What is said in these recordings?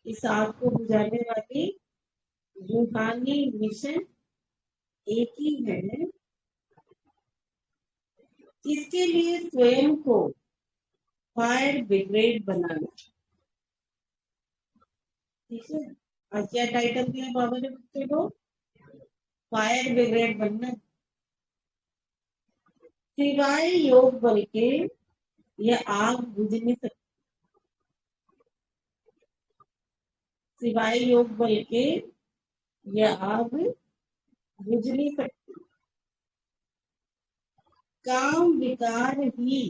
इस आग को बुझाने वाली रूहानी मिशन एक ही है, इसके लिए स्वयं को फायर ब्रिगेड बनाना। ठीक है, आज क्या टाइटल दिया बाबा ने बच्चे को? फायर ब्रिगेड बनना। सिवाय योग बल के यह आग बुझ नहीं सकती। सिवाय योग बल के यह आग बुझ नहीं सकती। काम विकार ही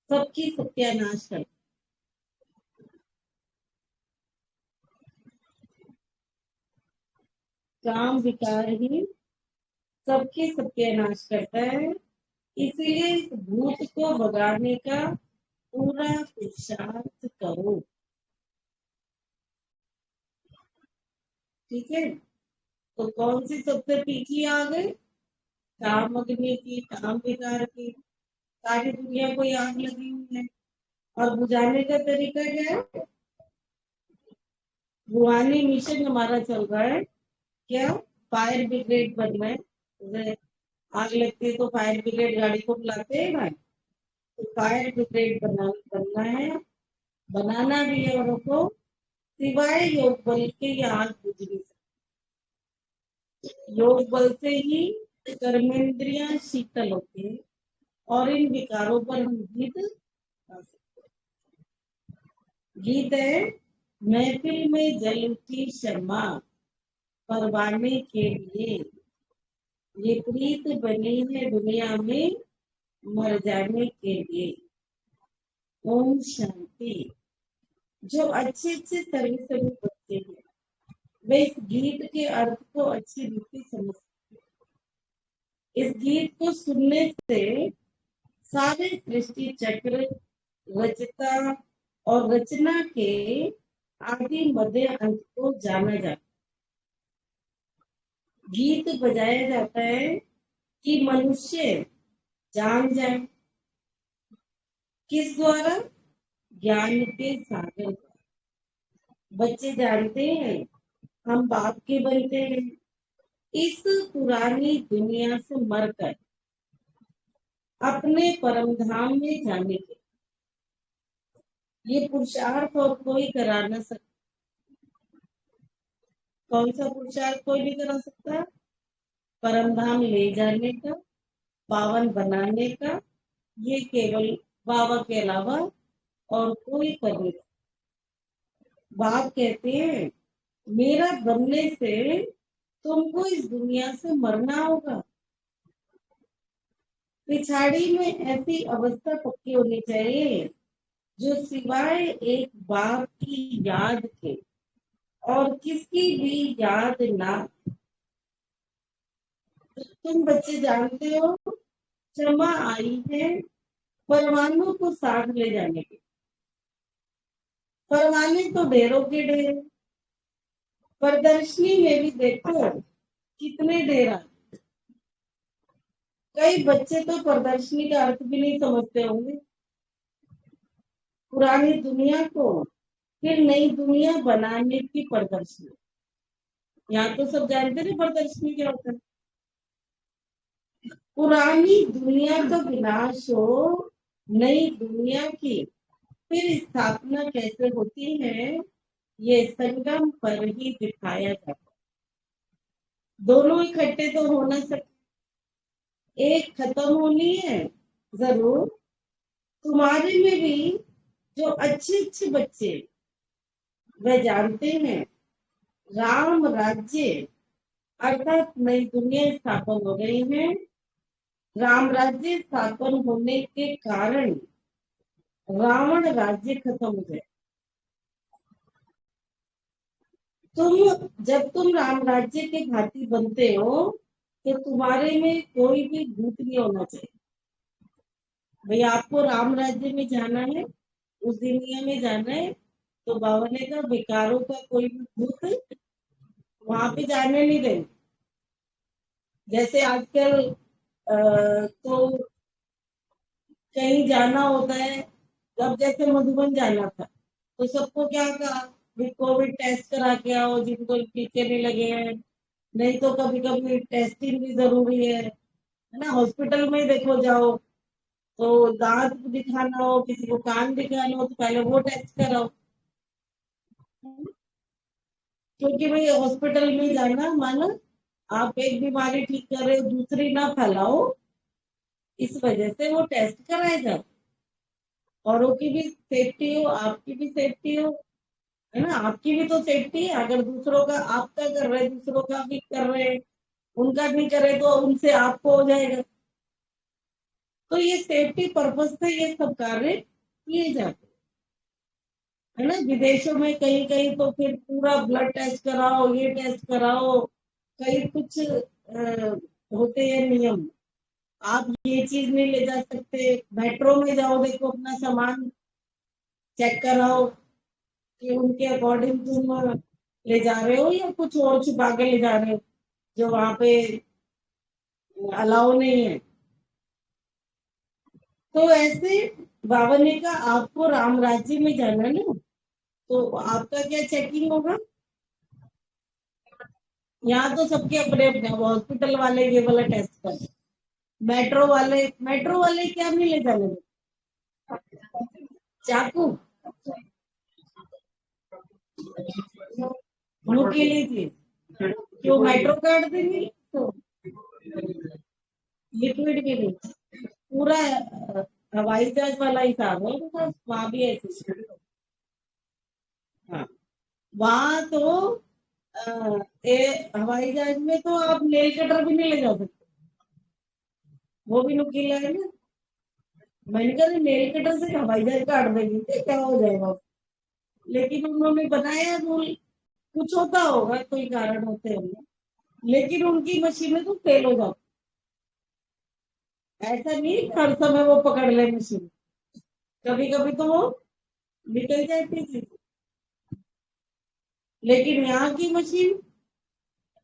सबकी सत्यानाश करता। काम विकार ही सबकी सत्यानाश करता है, इसलिए इस भूत को भगाने का पूरा पुरुषार्थ करो। ठीक है, तो कौन सी सबसे तीखी आग है? काम अग्नि की, काम विकार की। सारी दुनिया को आग लगी हुई है, और बुझाने का तरीका क्या है? रूहानी मिशन हमारा चल रहा है। क्या? फायर ब्रिगेड बनना है। आग लगती है तो फायर ब्रिगेड गाड़ी को बुलाते हैं भाई। तो फायर ब्रिगेड बनना है, बनाना भी है औरों को। सिवाय योग बल के ये आग बुझ नहीं सकती। योग बल से ही कर्मेंद्रियां शीतल होती है और इन विकारों पर हम जीत पा सकते हैं। गीत है, महफिल में जल उठी शम्मा परवाने के लिए, ये प्रीत बनी है दुनिया में मर जाने के लिए। ओम शांति। जो अच्छे अच्छे सभी सभी बच्चे हैं वे इस गीत के अर्थ को अच्छी रीति समझ सकते हैं। इस गीत को सुनने से सारे सृष्टि चक्र, रचता और रचना के आदि मध्य अंत को जाना जाता है। गीत बजाया जाता है कि मनुष्य जान जाए। किस द्वारा? ज्ञान के सागर द्वारा। बच्चे जानते हैं हम बाप के बनते हैं इस पुरानी दुनिया से मरकर अपने परम धाम में जाने के। ये पुरुषार्थ और कोई करा न सकता। कौन सा पुरुषार्थ कोई नहीं करा सकता? परम धाम ले जाने का, पावन बनाने का, ये केवल बाबा के अलावा और कोई कर नहीं सकता। बाप कहते हैं मेरा बनने से तुमको इस दुनिया से मरना होगा। पिछाड़ी में ऐसी अवस्था पक्की होनी चाहिए जो सिवाय एक बाप की याद के और किसकी भी याद ना। तुम बच्चे जानते हो क्षमा आई है परवानों को साथ ले जाने के। परवाने तो ढेरों के ढेर। प्रदर्शनी में भी देखो कितने ढेर आते। कई बच्चे तो प्रदर्शनी का अर्थ भी नहीं समझते होंगे। पुरानी दुनिया को फिर नई दुनिया बनाने की प्रदर्शनी। यहाँ तो सब जानते थे प्रदर्शनी क्या होता है। पुरानी दुनिया का विनाश हो, नई दुनिया की फिर स्थापना कैसे होती है, ये संगम पर ही दिखाया जाता है। दोनों इकट्ठे तो हो ना सकते। एक खत्म होनी है जरूर। तुम्हारे में भी जो अच्छे अच्छे बच्चे वे जानते हैं राम राज्य अर्थात नई दुनिया स्थापन हो गई है। राम राज्य स्थापन होने के कारण रावण राज्य खत्म हो गया। जब तुम राम राज्य के घाती बनते हो तो तुम्हारे में कोई भी भूत नहीं होना चाहिए। भाई आपको राम राज्य में जाना है, उस दुनिया में जाना है, तो बाबा ने कहा विकारों का कोई भी भूत वहां पे जाने नहीं देंगे। जैसे आजकल तो कहीं जाना होता है जब जैसे मधुबन जाना था तो सबको क्या कहा, भी कोविड टेस्ट करा के आओ जिनको टीके नहीं लगे हैं, नहीं तो कभी कभी टेस्टिंग भी जरूरी है ना। हॉस्पिटल में ही देखो जाओ, तो दांत दिखाना हो, किसी को कान दिखाना हो, तो पहले वो टेस्ट कराओ। क्योंकि भाई हॉस्पिटल में जाना माना आप एक बीमारी ठीक कर रहे हो, दूसरी ना फैलाओ, इस वजह से वो टेस्ट कराए जाते। औरों की भी सेफ्टी हो, आपकी भी सेफ्टी हो, है ना। आपकी भी तो सेफ्टी है, अगर दूसरों का आपका कर रहे, दूसरों का भी कर रहे, उनका नहीं करे तो उनसे आपको हो जाएगा। तो ये सेफ्टी पर्पज से ये सब कार्य किए जाते, है ना। विदेशों में कहीं कहीं तो फिर पूरा ब्लड टेस्ट कराओ, ये टेस्ट कराओ, कई कुछ होते हैं नियम। आप ये चीज नहीं ले जा सकते, मेट्रो में जाओ, देखो अपना सामान चेक कराओ कि उनके अकॉर्डिंग तुम ले जा रहे हो या कुछ और छुपा के ले जा रहे हो जो वहां पे अलाउ नहीं है। तो ऐसे बाबा ने कहा आपको राम राज्य में जाना है ना, तो आपका क्या चेकिंग होगा। यहाँ तो सबके अपने अपने, हॉस्पिटल वाले ये वाला टेस्ट कर, मेट्रो वाले क्या नहीं ले जाने देते? चाकू, नुकीली थी, क्यों मेट्रो कार्ड देंगे तो लिक्विड भी नहीं, पूरा हवाई जहाज वाला हिसाब है उनका, वहां भी ऐसे। हाँ, वहां तो हवाई जहाज में तो आप नेल कटर भी नहीं ले जा सकते, वो भी नुकीला है ना। मैंने कहा नेल कटर से हवाई जहाज काट देंगे तो क्या हो जाएगा। लेकिन उन्होंने बनाया रूल, कुछ होता होगा, कोई कारण होते होंगे, लेकिन उनकी मशीनें तो फेल हो जाती। ऐसा नहीं कि हर समय वो पकड़ ले मशीन, कभी कभी तो वो निकल जाती थी। लेकिन यहाँ की मशीन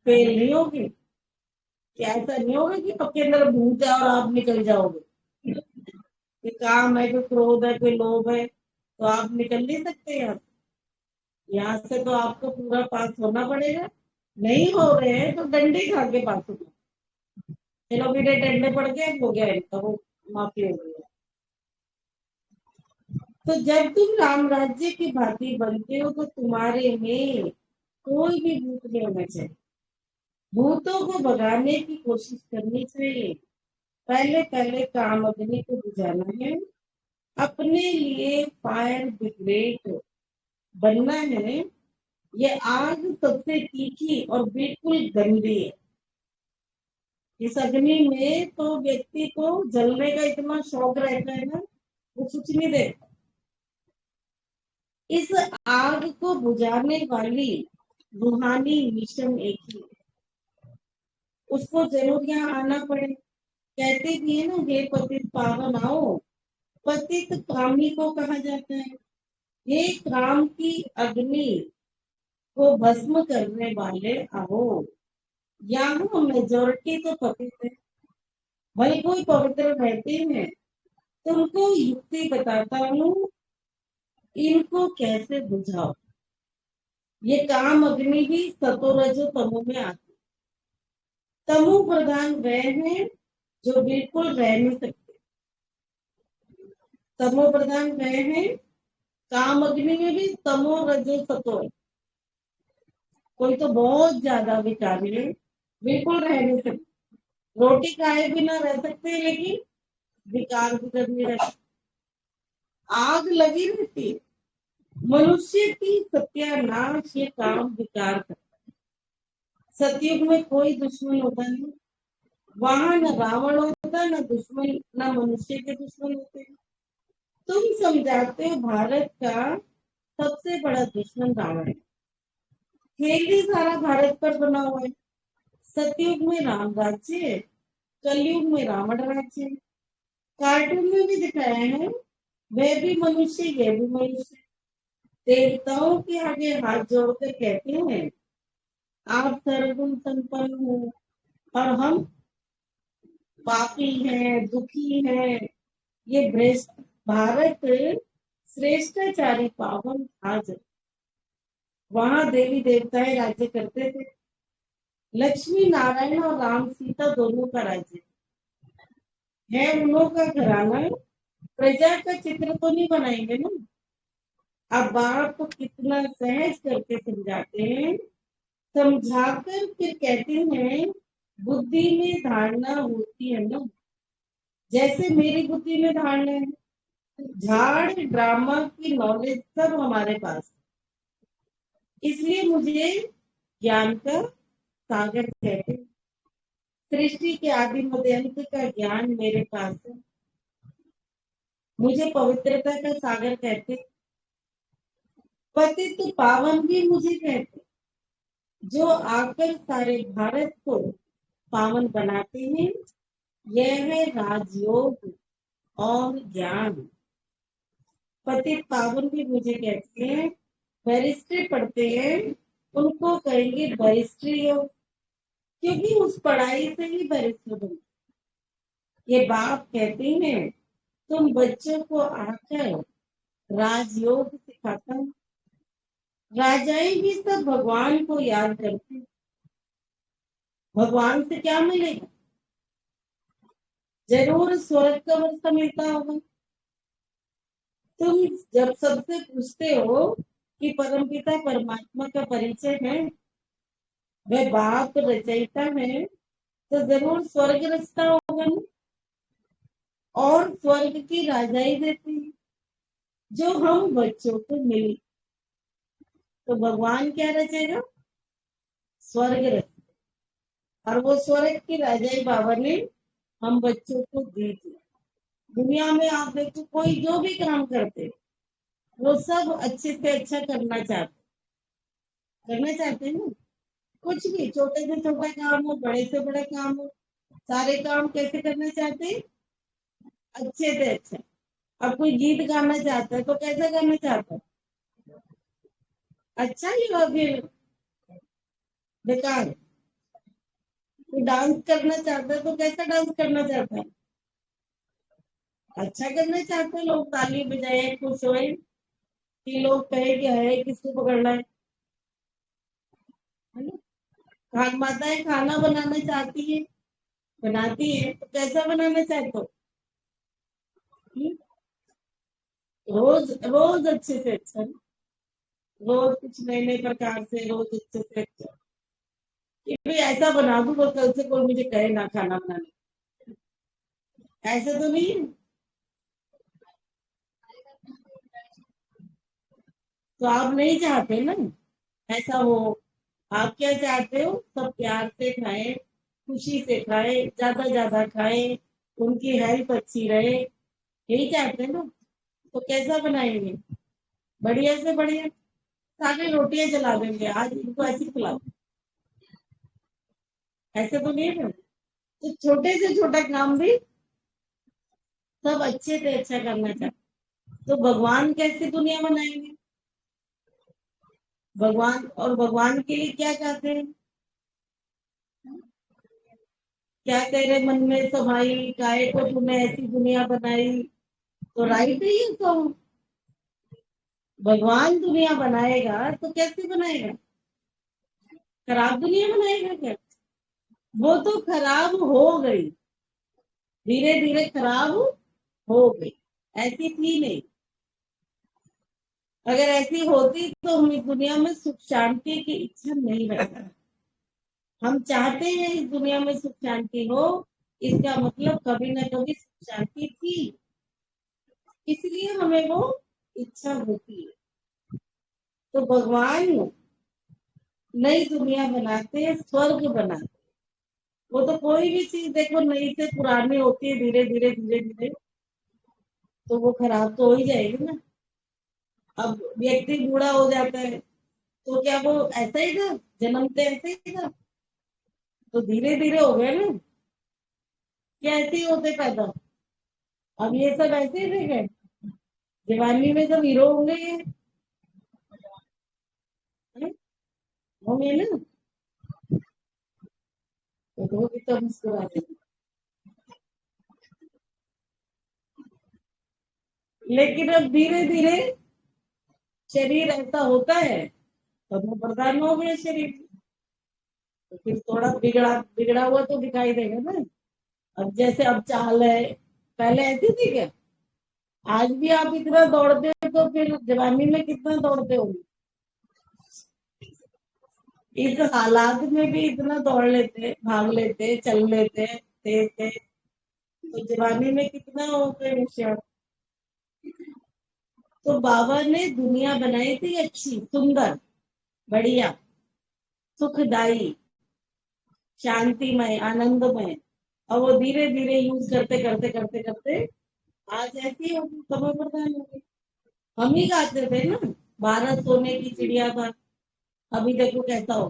फेल नहीं होगी, कि ऐसा नहीं होगा कि आपके अंदर भूत है और आप निकल जाओगे। कोई काम है, कोई क्रोध है, कोई लोभ है, तो आप निकल नहीं सकते यहाँ से। यहाँ से तो आपको पूरा पास होना पड़ेगा। नहीं हो रहे हैं तो डंडे खा के पास होना। चलो मेरे डंडे पड़ गए, हो गया इनका वो, माफी हो गई। तो जब तुम राम राज्य की भांति बनते हो तो तुम्हारे में कोई भी भूत नहीं होना चाहिए। भूतों को भगाने की कोशिश करनी चाहिए। पहले पहले काम अग्नि को बुझाना है, अपने लिए फायर ब्रिगेड बनना है। ये आग सबसे तीखी और बिल्कुल गंदी है। इस अग्नि में तो व्यक्ति को जलने का इतना शौक रहता है ना, वो कुछ नहीं देखता। इस आग को बुझाने वाली रूहानी मिशन एक ही है, उसको जरूर यहाँ आना पड़े। कहते भी है ना, हे पतित पावन आओ। पतित कामी को कहा जाता है। ये काम की अग्नि को भस्म करने वाले आओ। यहाँ मेजोरिटी तो पतित है, भाई कोई पवित्र रहते हैं। तुमको युक्ति बताता हूँ, इनको कैसे बुझाओ। ये काम अग्नि भी सतोरजो तमो में आती। तमो प्रधान वह है जो बिल्कुल रह नहीं सकते। तमो प्रधान वह है, काम अग्नि में भी तमो रजो सतो है। कोई तो बहुत ज्यादा विचारी है, बिल्कुल रह नहीं सकते, रोटी खाए बिना रह सकते हैं, लेकिन विकार भी करनी रहती, आग लगी रहती है। मनुष्य की सत्यानाश ये काम विकार करता है। सतयुग में कोई दुश्मन होता नहीं, वहां न रावण होता, न दुश्मन, न मनुष्य के दुश्मन होते। तुम समझाते हो भारत का सबसे बड़ा दुश्मन रावण है। खेल ही सारा भारत पर बना हुआ है। सतयुग में राम राज्य है, कलयुग में रावण राज्य है। कार्टून में भी दिखाया है, वह भी मनुष्य, यह भी मनुष्य। देवताओं के आगे हाथ जोड़कर कहते हैं आप सर्वगुण संपन्न हो, और हम पापी हैं, दुखी हैं। ये भ्रष्ट भारत श्रेष्ठाचारी पावन था जब, वहां देवी देवताएं राज्य करते थे। लक्ष्मी नारायण और राम सीता दोनों का राज्य है उन्हों का घराना। प्रजा का चित्र तो नहीं बनाएंगे ना। अब बाप को कितना सहज करके समझाते हैं, समझाकर फिर कहते हैं बुद्धि में धारणा होती है ना, जैसे मेरी बुद्धि में धारणा है। झाड़ ड्रामा की नॉलेज सब हमारे पास है। इसलिए मुझे ज्ञान का सागर कहते हैं। सृष्टि के आदि मध्य अंत का ज्ञान मेरे पास है। मुझे पवित्रता का सागर कहते। पतित पावन भी मुझे कहते, जो आकर सारे भारत को पावन बनाते हैं। यह है राजयोग और ज्ञान। पतित पावन भी मुझे कहते हैं। बैरिस्ट्री पढ़ते हैं उनको कहेंगे बैरिस्ट्री योग, क्योंकि उस पढ़ाई से ही बैरिस्टर बनते। ये बाप कहते हैं तुम बच्चों को आकर राजयोग सिखाता हूँ। राजाएं भी सब भगवान को याद करते हैं। भगवान से क्या मिलेगा? जरूर स्वर्ग का रास्ता मिलता होगा। तुम जब सबसे पूछते हो कि परमपिता परमात्मा का परिचय है, वह बाप रचयिता है, तो जरूर स्वर्ग रचता होगा ना। और स्वर्ग की राजाई देती है जो हम बच्चों को मिली। तो भगवान क्या रचेगा? स्वर्ग रच, और वो स्वर्ग की राजाई बाबा ने हम बच्चों को दी थी। दुनिया में आप देखो कोई जो भी काम करते वो सब अच्छे से अच्छा करना चाहते हैं ना। कुछ भी छोटे से छोटा काम हो, बड़े से बड़ा काम हो, सारे काम कैसे करना चाहते हैं? अच्छे से अच्छा। अब कोई गीत गाना चाहता है तो कैसा गाना चाहता है? अच्छा ही और फिर बेकार? कोई डांस करना चाहता है तो कैसा डांस करना चाहता है? अच्छा करना चाहते हैं लोग, ताली बजाए खुश होए कि लोग कहे कि है किसको पकड़ना है ना। माताएं खाना बनाना चाहती है, बनाती है तो कैसा बनाना चाहते हो? हम्म? रोज रोज अच्छे से अच्छा, रोज कुछ नए नए प्रकार से, रोज अच्छे से अच्छा, कि भाई ऐसा बना दूं तो कल से कोई मुझे कहे ना खाना बनाने। ऐसे तो नहीं है। तो आप नहीं चाहते ना ऐसा हो। आप क्या चाहते हो? सब प्यार से खाएं, खुशी से खाएं, ज्यादा ज्यादा खाएं, उनकी हेल्थ अच्छी रहे, यही चाहते हैं ना। तो कैसा बनाएंगे? बढ़िया से बढ़िया सारी रोटियां जला देंगे, आज इनको ऐसी खिलाओ। ऐसे तो नहीं है ना। तो छोटे से छोटा काम भी सब अच्छे से अच्छा करना चाहते। तो भगवान कैसे दुनिया बनाएंगे? भगवान, और भगवान के लिए क्या चाहते हैं? क्या कह रहे मन में समाई, काहे को तूने ऐसी दुनिया बनाई। तो राइट है ये तो। भगवान दुनिया बनाएगा तो कैसे बनाएगा? खराब दुनिया बनाएगा क्या? वो तो खराब हो गई, धीरे धीरे खराब हो गई। ऐसी थी नहीं। अगर ऐसी होती तो हम इस दुनिया में सुख शांति की इच्छा नहीं रखते। हम चाहते हैं इस दुनिया में सुख शांति हो, इसका मतलब कभी ना कभी सुख शांति थी, इसलिए हमें वो इच्छा होती है। तो भगवान नई दुनिया बनाते हैं, स्वर्ग बनाते। वो तो कोई भी चीज देखो नई से पुरानी होती है, धीरे धीरे धीरे धीरे तो वो खराब तो हो ही जाएगी ना। अब व्यक्ति बूढ़ा हो जाता है तो क्या वो ऐसा ही था? जन्मते ऐसे ही था? तो धीरे धीरे हो गया ना। क्या ऐसे ही होते पैदा? अब ये सब ऐसे ही रह गए। जवानी में सब हीरो होंगे ये, हैं? होंगे ना। तो भी तो मुस्कुराते। लेकिन अब धीरे धीरे शरीर ऐसा होता है, तमो प्रधान हो गया शरीर, तो फिर थोड़ा बिगड़ा बिगड़ा हुआ तो दिखाई देगा ना। अब जैसे अब चाल है, पहले ऐसी थी क्या? आज भी आप इतना दौड़ते हो तो फिर जवानी में कितना दौड़ते हो? इस हालात में भी इतना दौड़ लेते, भाग लेते, चल लेते थे, तो जवानी में कितना हो गए होशियार। तो बाबा ने दुनिया बनाई थी अच्छी, सुंदर, बढ़िया, सुखदाई, शांतिमय, आनंदमय। और वो धीरे धीरे यूज करते करते करते करते आज ऐसी होगी, समय प्रधान होगी। हम ही गाते थे ना, भारत सोने की चिड़िया था। अभी देखो कैसा हो,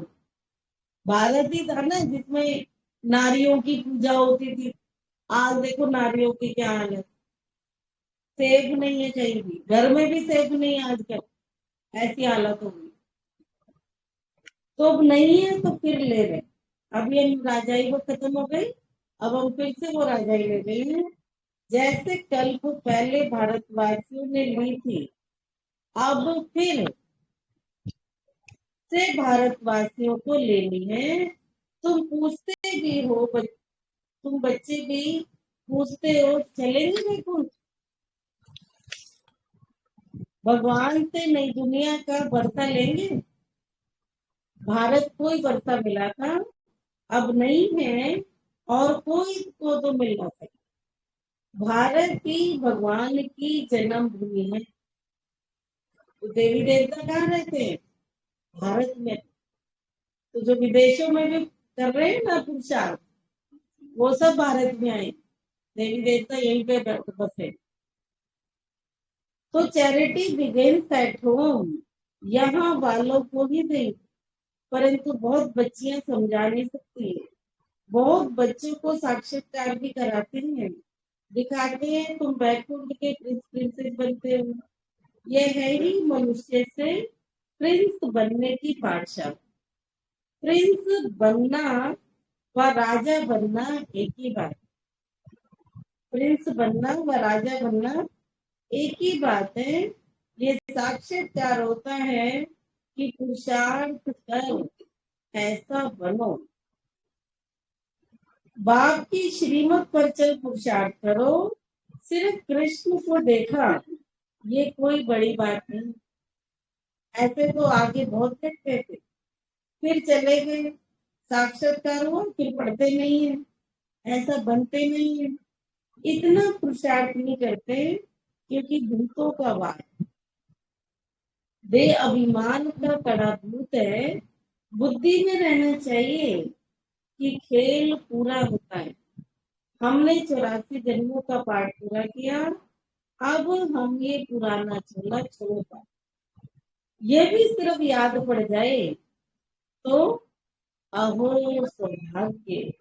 भारत ही था ना जिसमें नारियों की पूजा होती थी। आज देखो नारियों की क्या हालत, सेफ नहीं है कहीं भी, घर में भी सेफ नहीं है आजकल, ऐसी हालत होगी। तो अब नहीं है तो फिर ले रहे। अभी हम राजाई वो खत्म हो गई, अब हम फिर से वो राजाई ले रहे हैं। जैसे कल को पहले भारतवासियों ने ली थी, अब फिर से भारतवासियों को लेनी है। तुम पूछते भी हो, तुम बच्चे भी पूछते हो चलेंगे देखो, भगवान से नई दुनिया का बरसा लेंगे। भारत को ही बरसा मिला था, अब नहीं है, और कोई को तो मिल ना सके। भारत ही भगवान की जन्मभूमि है। तो देवी देवता कहाँ रहते हैं? भारत में। तो जो विदेशों में भी कर रहे हैं ना पुरुषार्थ, वो सब भारत में आए, देवी देवता यहीं पे बसे। तो चैरिटी बिगिंस एट होम, यहाँ वालों को ही नहीं, परंतु बहुत बच्चियां समझा नहीं सकती है। बहुत बच्चों को साक्षात्कार भी कराते हैं, दिखाते हैं तुम बैकुंठ के प्रिंसेस बनते हो। यह है ही मनुष्य से प्रिंस बनने की पाठशाला। प्रिंस बनना व राजा बनना एक ही बात। प्रिंस बनना व राजा बनना एक ही बात है। ये साक्षात्कार होता है कि पुरुषार्थ कर ऐसा बनो, बाप की श्रीमत पर चल पुरुषार्थ करो। सिर्फ कृष्ण को देखा, ये कोई बड़ी बात नहीं। ऐसे तो आगे बहुत देखते थे, फिर चले गए, साक्षात्कार हुआ, फिर पढ़ते नहीं है, ऐसा बनते नहीं है। इतना पुरुषार्थ नहीं करते क्योंकि भूतों का वार, देह अभिमान का कड़ा भूत है। बुद्धि में रहना चाहिए कि खेल पूरा होता है। हमने 84 जन्मों का पाठ पूरा किया, अब हम ये पुराना चोला छोड़ पाए। ये भी सिर्फ याद पड़ जाए तो अहो सौभाग्य,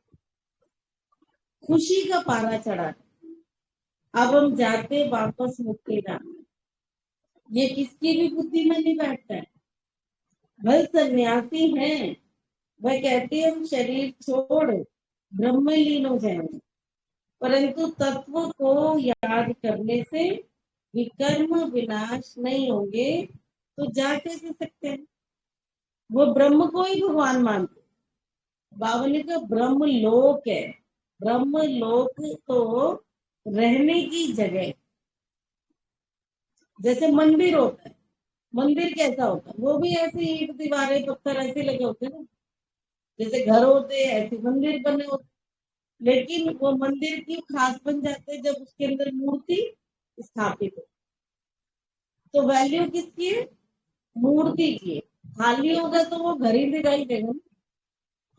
खुशी का पारा चढ़ा। अब हम जाते वापस मुक्ति धाम। ये किसकी भी बुद्धि में नहीं बैठता है। वह सन्यासी हैं, वह कहते हैं हम शरीर छोड़ ब्रह्मलीन हो जाएंगे, परंतु तत्व को याद करने से विकर्म विनाश नहीं होंगे, तो जा कैसे सकते हैं? वो ब्रह्म को ही भगवान मानते। बाबा ने कहा ब्रह्म लोक है, ब्रह्म लोक तो रहने की जगह। जैसे मंदिर होता है, मंदिर कैसा होता है? वो भी ऐसे ईंट दीवारें पत्थर ऐसे लगे होते हैं ना, जैसे घर होते हैं ऐसे मंदिर बने होते। लेकिन वो मंदिर क्यों खास बन जाते हैं? जब उसके अंदर मूर्ति स्थापित हो, तो वैल्यू किसकी है? मूर्ति की है। खाली होगा तो वो घर ही दिखाई देगा,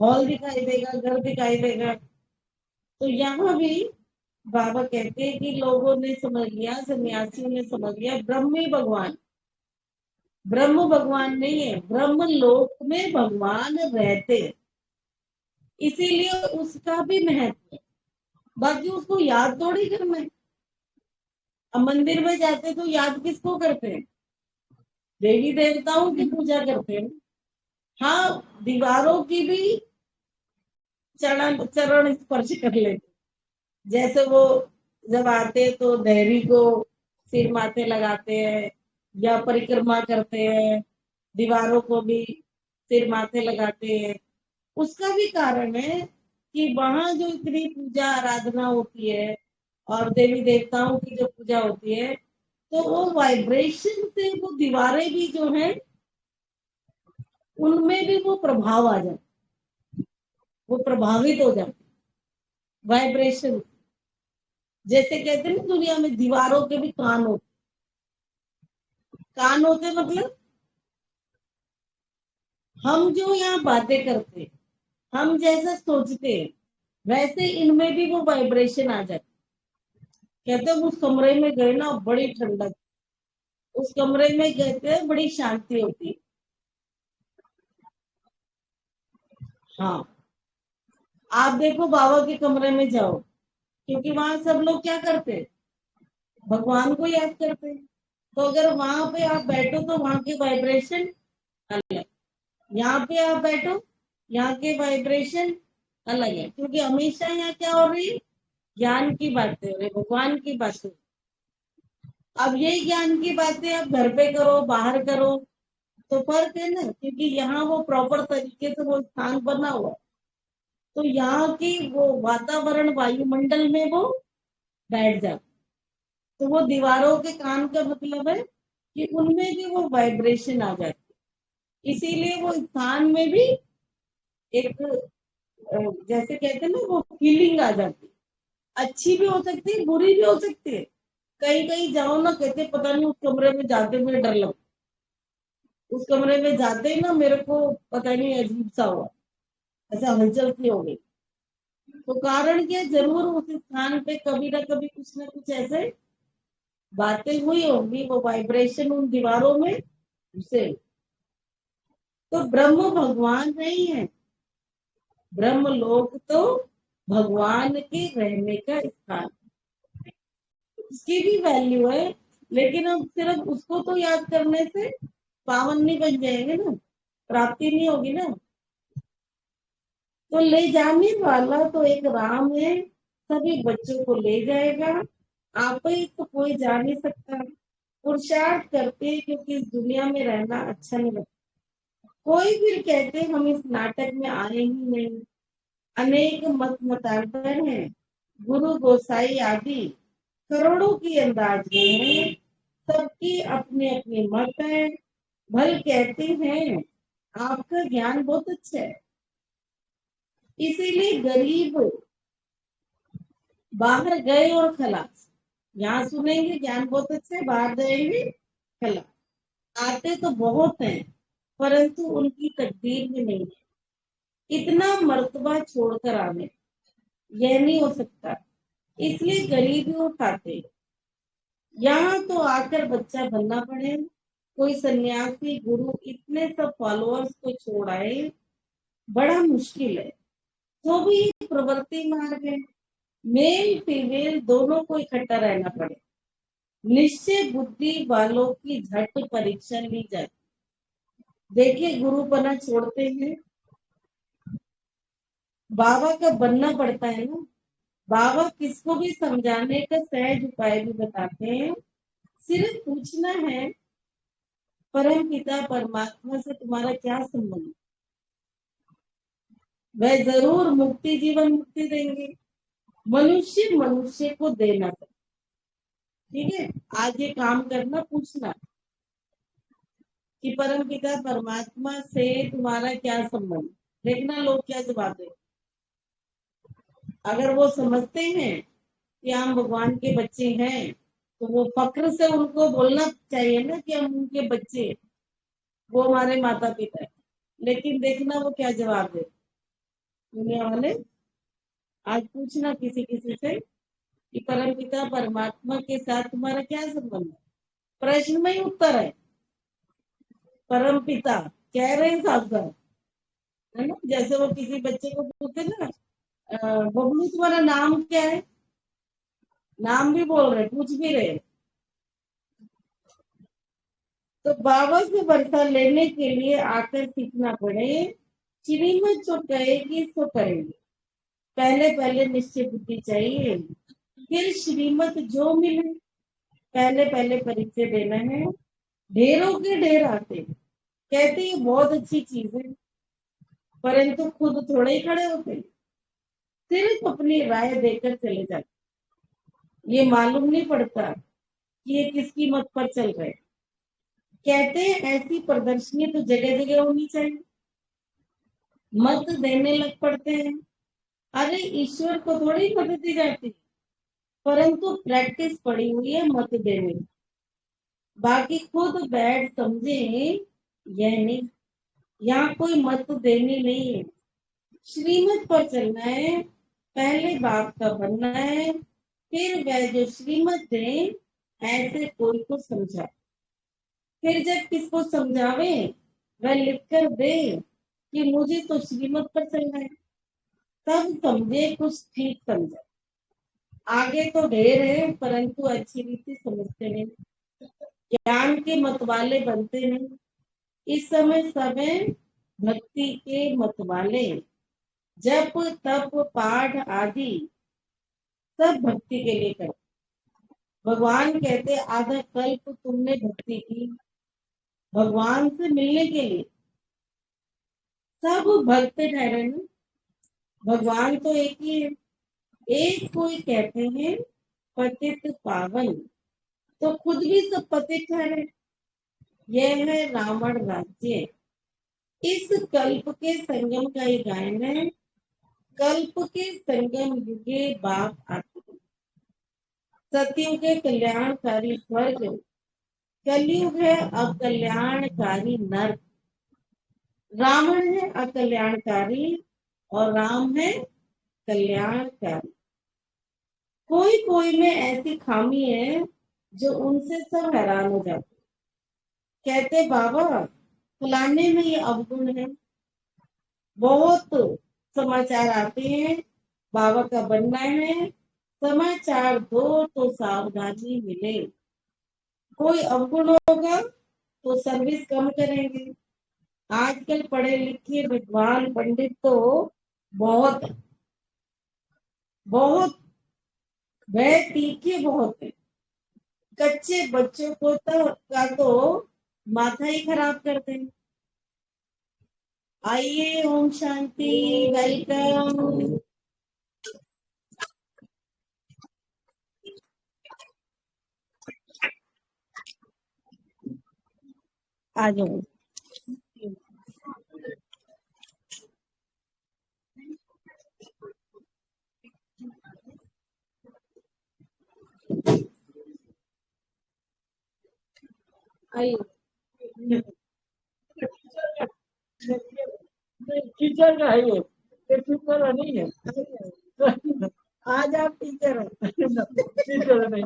हॉल दिखाई देगा, घर दिखाई देगा। तो यहाँ भी बाबा कहते हैं कि लोगों ने समझ लिया, सन्यासियों ने समझ लिया ब्रह्म ही भगवान। ब्रह्म भगवान नहीं है, ब्रह्म लोक में भगवान रहते हैं, इसीलिए उसका भी महत्व है। बाकी उसको याद थोड़ी करना है। अब मंदिर में जाते तो याद किसको करते हैं? देवी देवताओं की पूजा करते हैं। हाँ, दीवारों की भी चरण चरण स्पर्श कर लेते। जैसे वो जब आते तो देहरी को सिर माथे लगाते हैं या परिक्रमा करते हैं, दीवारों को भी सिर माथे लगाते हैं। उसका भी कारण है कि वहां जो इतनी पूजा आराधना होती है और देवी देवताओं की जो पूजा होती है, तो वो वाइब्रेशन से वो दीवारें भी जो है उनमें भी वो प्रभाव आ जाता, वो प्रभावित हो जाते वाइब्रेशन। जैसे कहते हैं ना दुनिया में दीवारों के भी कान होते, कान होते मतलब हम जो यहाँ बातें करते हैं, हम जैसा सोचते हैं, वैसे इनमें भी वो वाइब्रेशन आ जाती। कहते हैं उस कमरे में गए ना बड़ी ठंडक, उस कमरे में गए थे बड़ी शांति होती। हाँ, आप देखो बाबा के कमरे में जाओ, क्योंकि वहां सब लोग क्या करते हैं, भगवान को याद करते हैं। तो अगर वहां पे आप बैठो तो वहां की वाइब्रेशन अलग, यहाँ पे आप बैठो यहाँ के वाइब्रेशन अलग है, क्योंकि हमेशा यहाँ क्या हो रही है, ज्ञान की बातें हो रही, भगवान की बातें। अब यही ज्ञान की बातें आप घर पे करो बाहर करो तो फर्क है ना, क्योंकि यहाँ वो प्रॉपर तरीके से वो स्थान बना हुआ है। तो यहाँ की वो वातावरण वायुमंडल में वो बैठ जाता। तो वो दीवारों के कान का मतलब है कि उनमें भी वो वाइब्रेशन आ जाती, इसीलिए वो स्थान में भी एक जैसे कहते हैं ना वो फीलिंग आ जाती, अच्छी भी हो सकती है बुरी भी हो सकती है। कहीं कहीं जाओ ना, कहते पता नहीं उस कमरे में जाते हुए डर लगता, उस कमरे में जाते ही ना मेरे को पता नहीं अजीब सा हुआ, ऐसा हलचल सी हो गई। तो कारण क्या, जरूर उस स्थान पे कभी ना कुछ ऐसे बातें हुई होंगी, वो वाइब्रेशन उन दीवारों में घुसे। तो ब्रह्म भगवान नहीं है, ब्रह्म लोक तो भगवान के रहने का स्थान, उसकी भी वैल्यू है। लेकिन अब सिर्फ उसको तो याद करने से पावन नहीं बन जाएंगे ना, प्राप्ति नहीं होगी ना। तो ले जाने वाला तो एक राम है, सभी बच्चों को ले जाएगा। आप ही तो कोई जा नहीं सकता, पुरुषार्थ करते हैं, क्योंकि इस दुनिया में रहना अच्छा नहीं लगता। कोई फिर कहते हम इस नाटक में आए ही नहीं, अनेक मत मतांतर हैं, गुरु गोसाई आदि करोड़ों की अंदाज में है, सबकी अपने अपने मत है। भल कहते हैं आपका ज्ञान बहुत अच्छा है, इसीलिए गरीब बाहर गए और खलास, यहाँ सुनेंगे ज्ञान बहुत अच्छा है, बाहर जाएंगे खलास। आते तो बहुत हैं परंतु उनकी तकदीर में नहीं है इतना मर्तबा छोड़कर आने, यह नहीं हो सकता, इसलिए गरीबी उठाते। यहाँ तो आकर बच्चा बनना पड़े, कोई सन्यासी गुरु इतने सब फॉलोअर्स को छोड़ आए, बड़ा मुश्किल है। तो भी ये प्रवृत्ति मार्ग है, मेल फीमेल दोनों को इकट्ठा रहना पड़े। निश्चय बुद्धि वालों की झट परीक्षा ली जाती। देखिए गुरु बना छोड़ते हैं, बाबा का बनना पड़ता है ना। बाबा किसको भी समझाने का सहज उपाय भी बताते हैं, सिर्फ पूछना है परम पिता परमात्मा से तुम्हारा क्या संबंध है? वह जरूर मुक्ति जीवन मुक्ति देंगे, मनुष्य मनुष्य को देना था। ठीक है, आज ये काम करना, पूछना कि परम पिता परमात्मा से तुम्हारा क्या संबंध, देखना लोग क्या जवाब दे। अगर वो समझते हैं कि हम भगवान के बच्चे हैं, तो वो फक्र से उनको बोलना चाहिए ना कि हम उनके बच्चे, वो हमारे माता पिता है। लेकिन देखना वो क्या जवाब दे दुनिया वाले। आज पूछना किसी किसी से कि परम पिता परमात्मा के साथ तुम्हारा क्या संबंध है, प्रश्न में ही उत्तर है। परम पिता कह रहे हैं साफ साफ, है ना। जैसे वो किसी बच्चे को पूछते ना, बबलू तुम्हारा नाम क्या है, नाम भी बोल रहे पूछ भी रहे। तो बाबा से वर्षा लेने के लिए आकर सीखना पड़े, श्रीमत जो कहेगी सो करेंगे। पहले पहले निश्चय बुद्धि चाहिए, फिर श्रीमत जो मिले पहले पहले परिचय देना है। ढेरों के ढेर आते हैं, कहते ये बहुत अच्छी चीज है, परंतु खुद थोड़े ही खड़े होते हैं, सिर्फ अपनी राय देकर चले जाते। ये मालूम नहीं पड़ता कि ये किसकी मत पर चल रहे हैं। कहते हैं ऐसी प्रदर्शनी तो जगह जगह होनी चाहिए। मत देने लग पड़ते हैं। अरे ईश्वर को थोड़ी मत दी जाती, परंतु प्रैक्टिस पड़ी हुई है मत देने की। बाकी खुद बैठ समझे, यह नहीं, यहाँ कोई मत देनी नहीं है। श्रीमत पर चलना है, पहले बाप का बनना है, फिर वह जो श्रीमत दे ऐसे कोई को समझा। फिर जब किसको समझावे, वह लिख कर दे कि मुझे तो श्रीमत पर चलना है, तब समझे कुछ ठीक समझा। आगे तो ढेर है, परंतु अच्छी रीति समझते नहीं, ज्ञान के मतवाले बनते नहीं। इस समय समय भक्ति के मतवाले, जप तप पाठ आदि सब भक्ति के लिए करते। भगवान कहते आधा कल्प तुमने भक्ति की, भगवान से मिलने के लिए। सब भक्त ठहरे ना, भगवान तो एक ही है। एक कोई कहते हैं पतित पावन, तो खुद भी सब पतित ठहरे। यह है रावण राज्य। इस कल्प के संगम का ही गायन है। कल्प के संगम युगे बाप आते, सतयुग है कल्याणकारी स्वर्ग, कलयुग है अकल्याणकारी नर्क। रावण है अकल्याणकारी और राम है कल्याणकारी। कोई कोई में ऐसी खामी है जो उनसे सब हैरान हो जाते। कहते बाबा फलाने में ये अवगुण है। बहुत समाचार आते हैं, बाबा का बनना है, समाचार दो तो सावधानी मिले। कोई अवगुण होगा तो सर्विस कम करेंगे। आजकल पढ़े लिखे विद्वान पंडित तो बहुत बहुत वह तीखे बहुत है। कच्चे बच्चों को तो का तो माथा ही खराब करते हैं। आइए, ओम शांति, वेलकम। आ जाओ। आइए। टीचर का है ये टीचर नहीं है। आज आप टीचर हो। टीचर नहीं,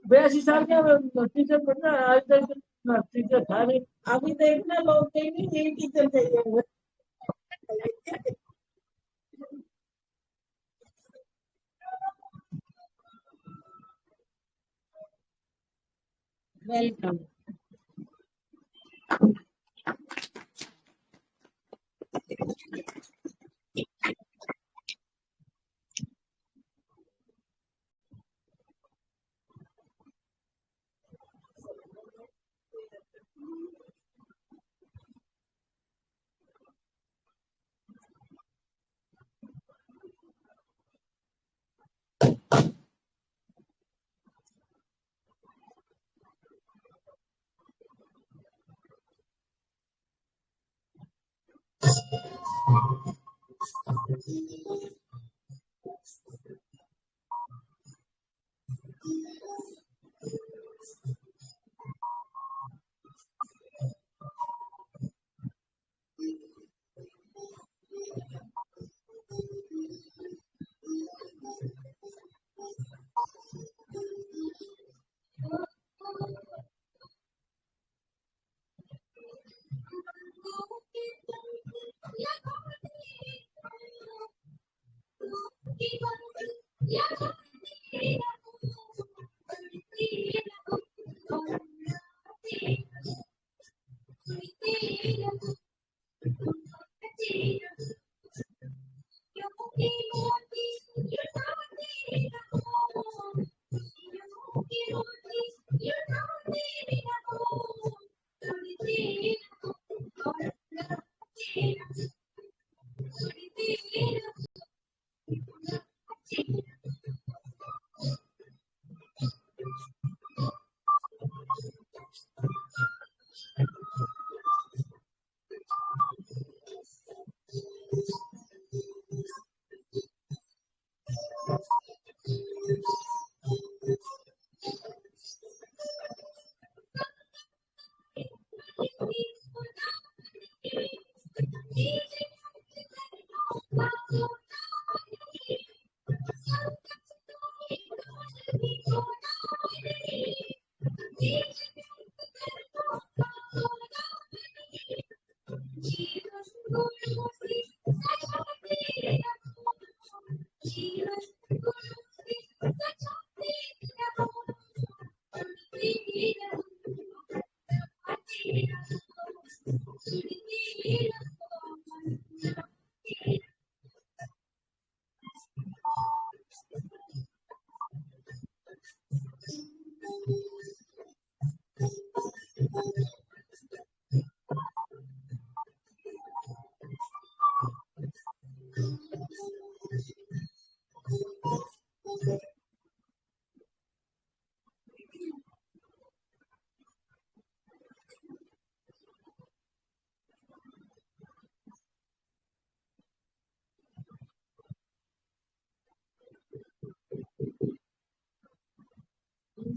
82 साल का टीचर बनना है, आज तक टीचर था नहीं। अभी देखना लोग कहेंगे यही टीचर चाहिए। वेलकम।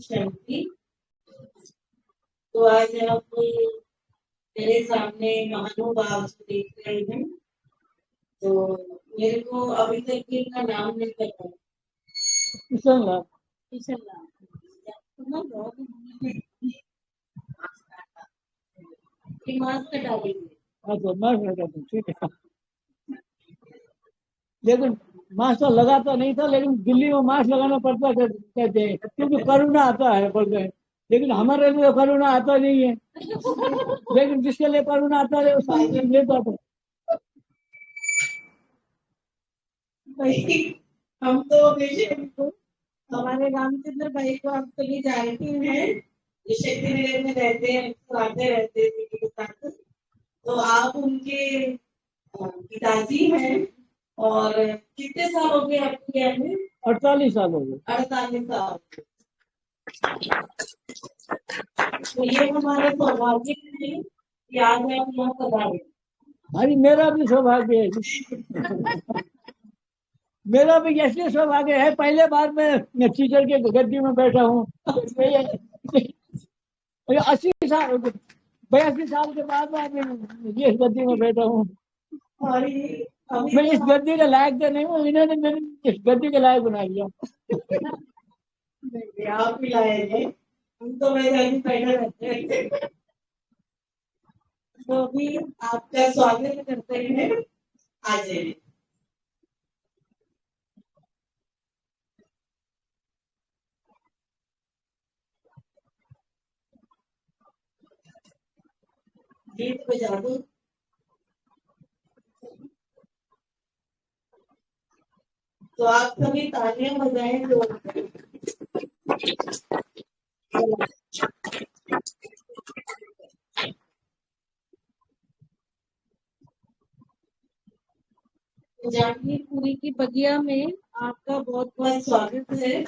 शांति। तो आज आप मेरे सामने महानुभाव से देख रहे हैं, तो मेरे को अभी तक इनका नाम नहीं पता। किशन लाल। किशन लाल मास्क कटा देंगे। अच्छा, मास्क लगा दो, ठीक है। लेकिन मास्क तो लगाता नहीं था, लेकिन दिल्ली में मास्क लगाना पड़ता कहते हैं, क्योंकि कोरोना आता है बोल रहे हैं। लेकिन हमारे लिए कोरोना आता नहीं है, लेकिन जिसके लिए कोरोना आता है उसके लिए लेता था। भाई हम तो हमारे रामचंद्र भाई को आप सभी जानते हैं, जो शक्ति नगर में रहते हैं, आते रहते हैं के साथ। तो आप उनके पिताजी हैं। और कितने साल हो गए आपको यहाँ में? 48 साल हो गए। 48 साल। तो ये हमारा सौभाग्य है कि आज आप यहाँ पधारे। अरे मेरा भी सौभाग्य है। मेरा भी ऐसे सौभाग्य है, पहले बार मैं टीचर के गद्दी में बैठा हूँ। 82 साल के बाद मैं इस गद्दी में बैठा हूँ। और मैं इस गद्दी के लायक तो नहीं हूँ, इन्होंने मेरे इस गद्दी के लायक बना दिया। आप ही लाए हैं, हम तो वैसे अभी बैठे रहते हैं। तो भी आपका स्वागत करते हैं। आ जाइए। गीत बजा दो। तो आप सभी तालियां बजाएं। तो जानकीपुरी की बगिया में आपका बहुत बहुत स्वागत है।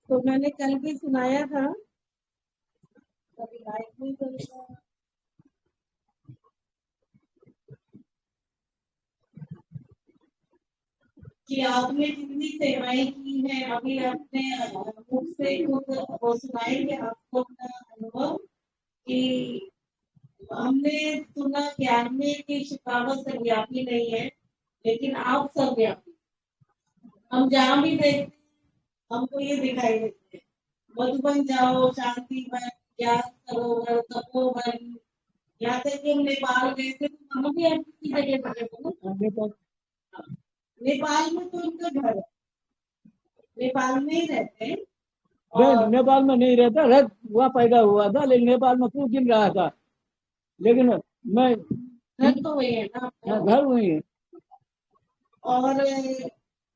तो मैंने कल भी सुनाया था, कभी लाइक नहीं करता कि आपने जितनी सेवाएं की हैं, अभी आपने मुख से खुद वो सुनाएंगे आपको अपना अनुभव कि हमने सुना ज्ञान में कि शिकावत सर्वव्यापी नहीं है, लेकिन आप सर्वव्यापी। हम जहाँ भी देखते हैं, हमको ये दिखाई देते हैं। मधुबन जाओ, शांति वन, ज्ञान सरोवर, तपोवन, यहाँ तक कि हम नेपाल गए थे तो वहाँ भी हम किसी जगह पर गए थे ना। नेपाल में तो उनका घर है, नेपाल में ही रहते हैं। मैं और नेपाल में नहीं रहता, रह वहाँ पैदा हुआ था, लेकिन नेपाल में कुछ दिन रहा था। लेकिन मैं घर तो वही है ना आपका। घर वही है। और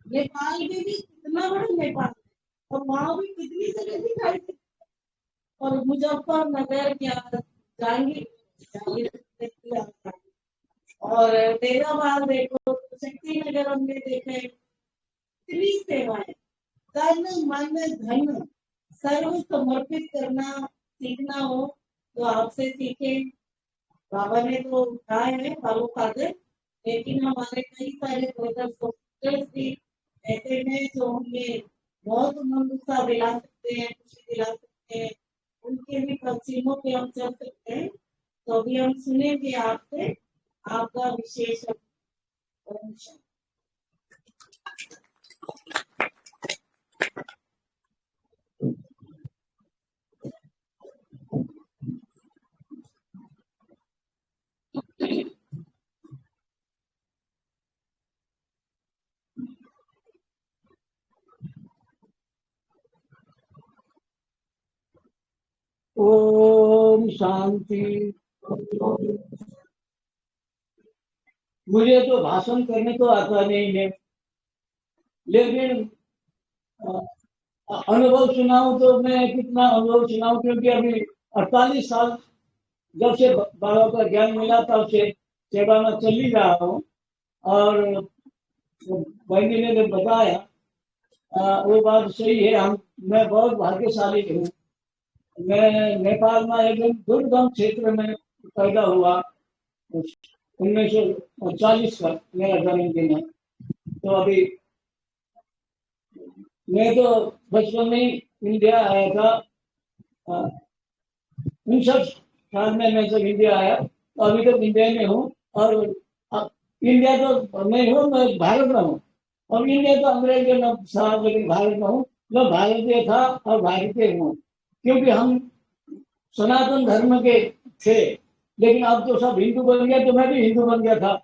नेपाल में भी कितना बड़ा नेपाल है, और वहाँ भी कितनी जगह दिखाई देती है। और मुजफ्फरनगर क्या, जहांगीर जहांगीर देखिए आप। और फैजाबाद देखो, शक्ति नगर हमने देखे। इतनी सेवाएं, तन मन धन सर्व समर्पित करना सीखना हो तो आपसे सीखे। बाबा ने तो उठाए हैं बाबू फादर, लेकिन हमारे कई सारे ब्रदर्स सिस्टर्स भी ऐसे हैं जो हमें बहुत उमंग उत्साह दिला सकते हैं, खुशी दिला सकते हैं। उनके भी पश्चिमों पे हम चल सकते हैं। तो अभी हम सुनेंगे आपसे आपका विशेष अंश। ओम शांति। मुझे तो भाषण करने तो आता नहीं है, लेकिन अनुभव सुनाऊं तो मैं कितना अनुभव सुनाऊं, क्योंकि अभी 48 साल जब से बाबा का ज्ञान मिला तब से सेवा में चल ही रहा हूँ। और बहनी ने बताया वो बात सही है। मैं बहुत भाग्यशाली हूँ। मैं नेपाल में एकदम दुर्गम क्षेत्र में पैदा हुआ। 1940 का मेरा जन्मदिन है। तो अभी मैं तो बचपन में ही इंडिया आया था। 59 साल में मैं जब इंडिया आया तो अभी तक इंडिया में हूँ। और इंडिया तो नहीं हूँ, मैं भारत में हूँ। और इंडिया तो अंग्रेज में था, लेकिन भारत में हूँ। मैं भारतीय था और भारतीय हूँ, क्योंकि हम सनातन धर्म के थे। लेकिन अब तो सब हिंदू बन गया, तो मैं भी हिंदू बन गया था।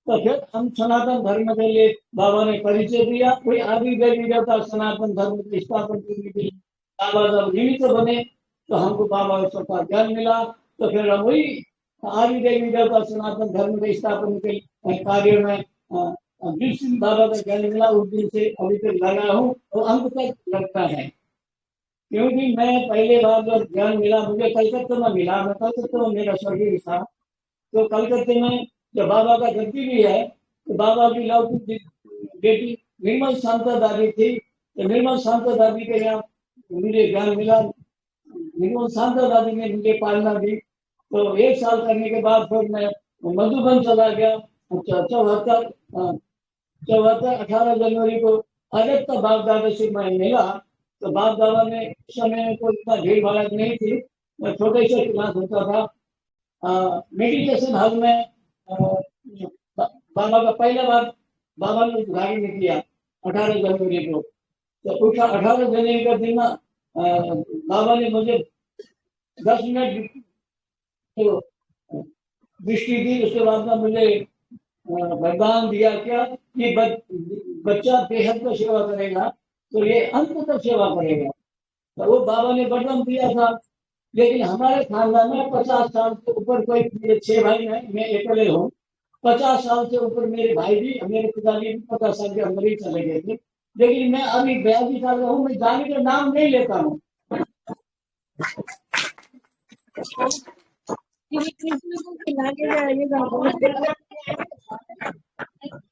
तो फिर हम सनातन धर्म के लिए बाबा ने परिचय दिया। कोई आदि देवी देवता सनातन धर्म की स्थापना करने के लिए बाबा जब निमित्त बने तो हमको बाबा सबका ज्ञान मिला। तो फिर हम वही आदि देवी देवता सनातन धर्म के स्थापना के कार्य में जिस दिन बाबा का ज्ञान मिला उस दिन से अभी तक लगा हूँ और अंत तक लगता है। क्योंकि मैं पहले बार जब ज्ञान मिला, मुझे कलकत्ते में मिला। मैं कलकत्ते में मेरा स्वर्गीय था। तो कलकत्ते में जब बाबा का गद्दी भी है, तो बाबा की लौकिक बेटी निर्मल शांता दादी थी। तो निर्मल शांता दादी के यहाँ मुझे ज्ञान मिला। निर्मल शांता दादी ने मुझे पालना दी। तो 1 साल करने के बाद फिर मैं मधुबन चला गया। 18 जनवरी को अजब का बाप दादा से मैं मिला। तो बाप दादा ने उस समय कोई इतना भीड़ भाड़ नहीं थी, मैं छोटे से क्लास होता था। मेडिटेशन हॉल में बाबा का पहला बार बाबा ने उद्घाटन किया 18 जनवरी को। तो उस 18 जनवरी का दिन बाबा ने मुझे 10 मिनट तो दृष्टि दी। उसके बाद में मुझे वरदान दिया क्या कि बच्चा बेहद का सेवा करेगा तो ये अंत तक सेवा करेगा। तो वो बाबा ने वरदान दिया था। लेकिन हमारे खानदान में 50 साल से ऊपर कोई, मेरे 6 भाई हैं, मैं अकेले हूँ। 50 साल से ऊपर मेरे भाई भी, मेरे पिताजी भी 50 साल के अंदर ही चले गए थे। लेकिन मैं अभी 42 साल का हूँ, मैं जाने का नाम नहीं लेता हूँ।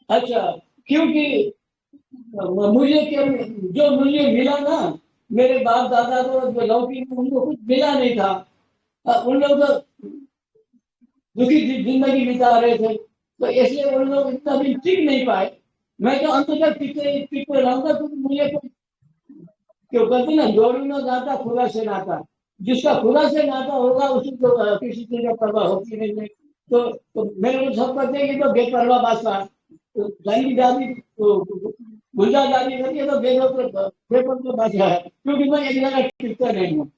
अच्छा, क्योंकि मुझे जो मुझे मिला ना, मेरे बाप दादा को जो लौकिक उनको कुछ मिला नहीं था। उन लोग तो दुखी जिंदगी बिता रहे थे, तो इसलिए उन लोग इतना भी टिक नहीं पाए। मैं तो अंत तक टिक रहूंगा, क्योंकि मुझे क्यों कहते ना, जोड़ी न जाता खुदा से नाता। जिसका खुदा से नाता होगा उसी को किसी चीज का परवाह होती नहीं है। तो मेरे को सब कहते हैं कि तो बेपरवाह बादशाह है। तो जानी दादी तो गुंजा दादी कहती है तो बेपर तो बादशाह है, क्योंकि मैं एक जगह टिकता नहीं हूँ।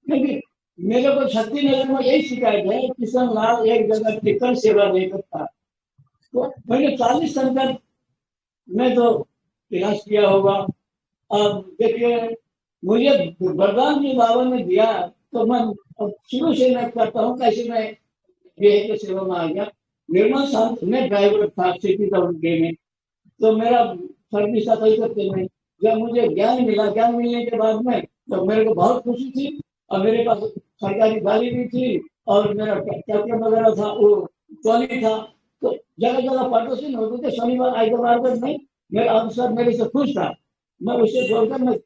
क्योंकि मेरे को छत्तीस नगर में यही शिकायत है, किशन लाल एक जगह टिककर सेवा नहीं करता। तो मैंने 40 संकट में तो प्रयास किया होगा। अब देखिए, मुझे वरदान जो बाबा ने दिया, तो मैं शुरू से मैं करता हूँ कैसे मैं ये के सेवा में आ गया। निर्मल साहब में ड्राइवर था सिटी डे में, तो मेरा सर्विस था कई करते में। जब मुझे ज्ञान मिला, ज्ञान मिलने के बाद में तो मेरे को बहुत खुशी थी, और मेरे पास सरकारी गाड़ी भी थी, और मेरा ट्रैक्टर वगैरह था, वो ट्रॉली था। तो जगह जगह प्रदर्शन होते थे, शनिवार आइतवार को नहीं, मेरा अफसर मेरे से खुश था। मैं उसे जोड़कर मैं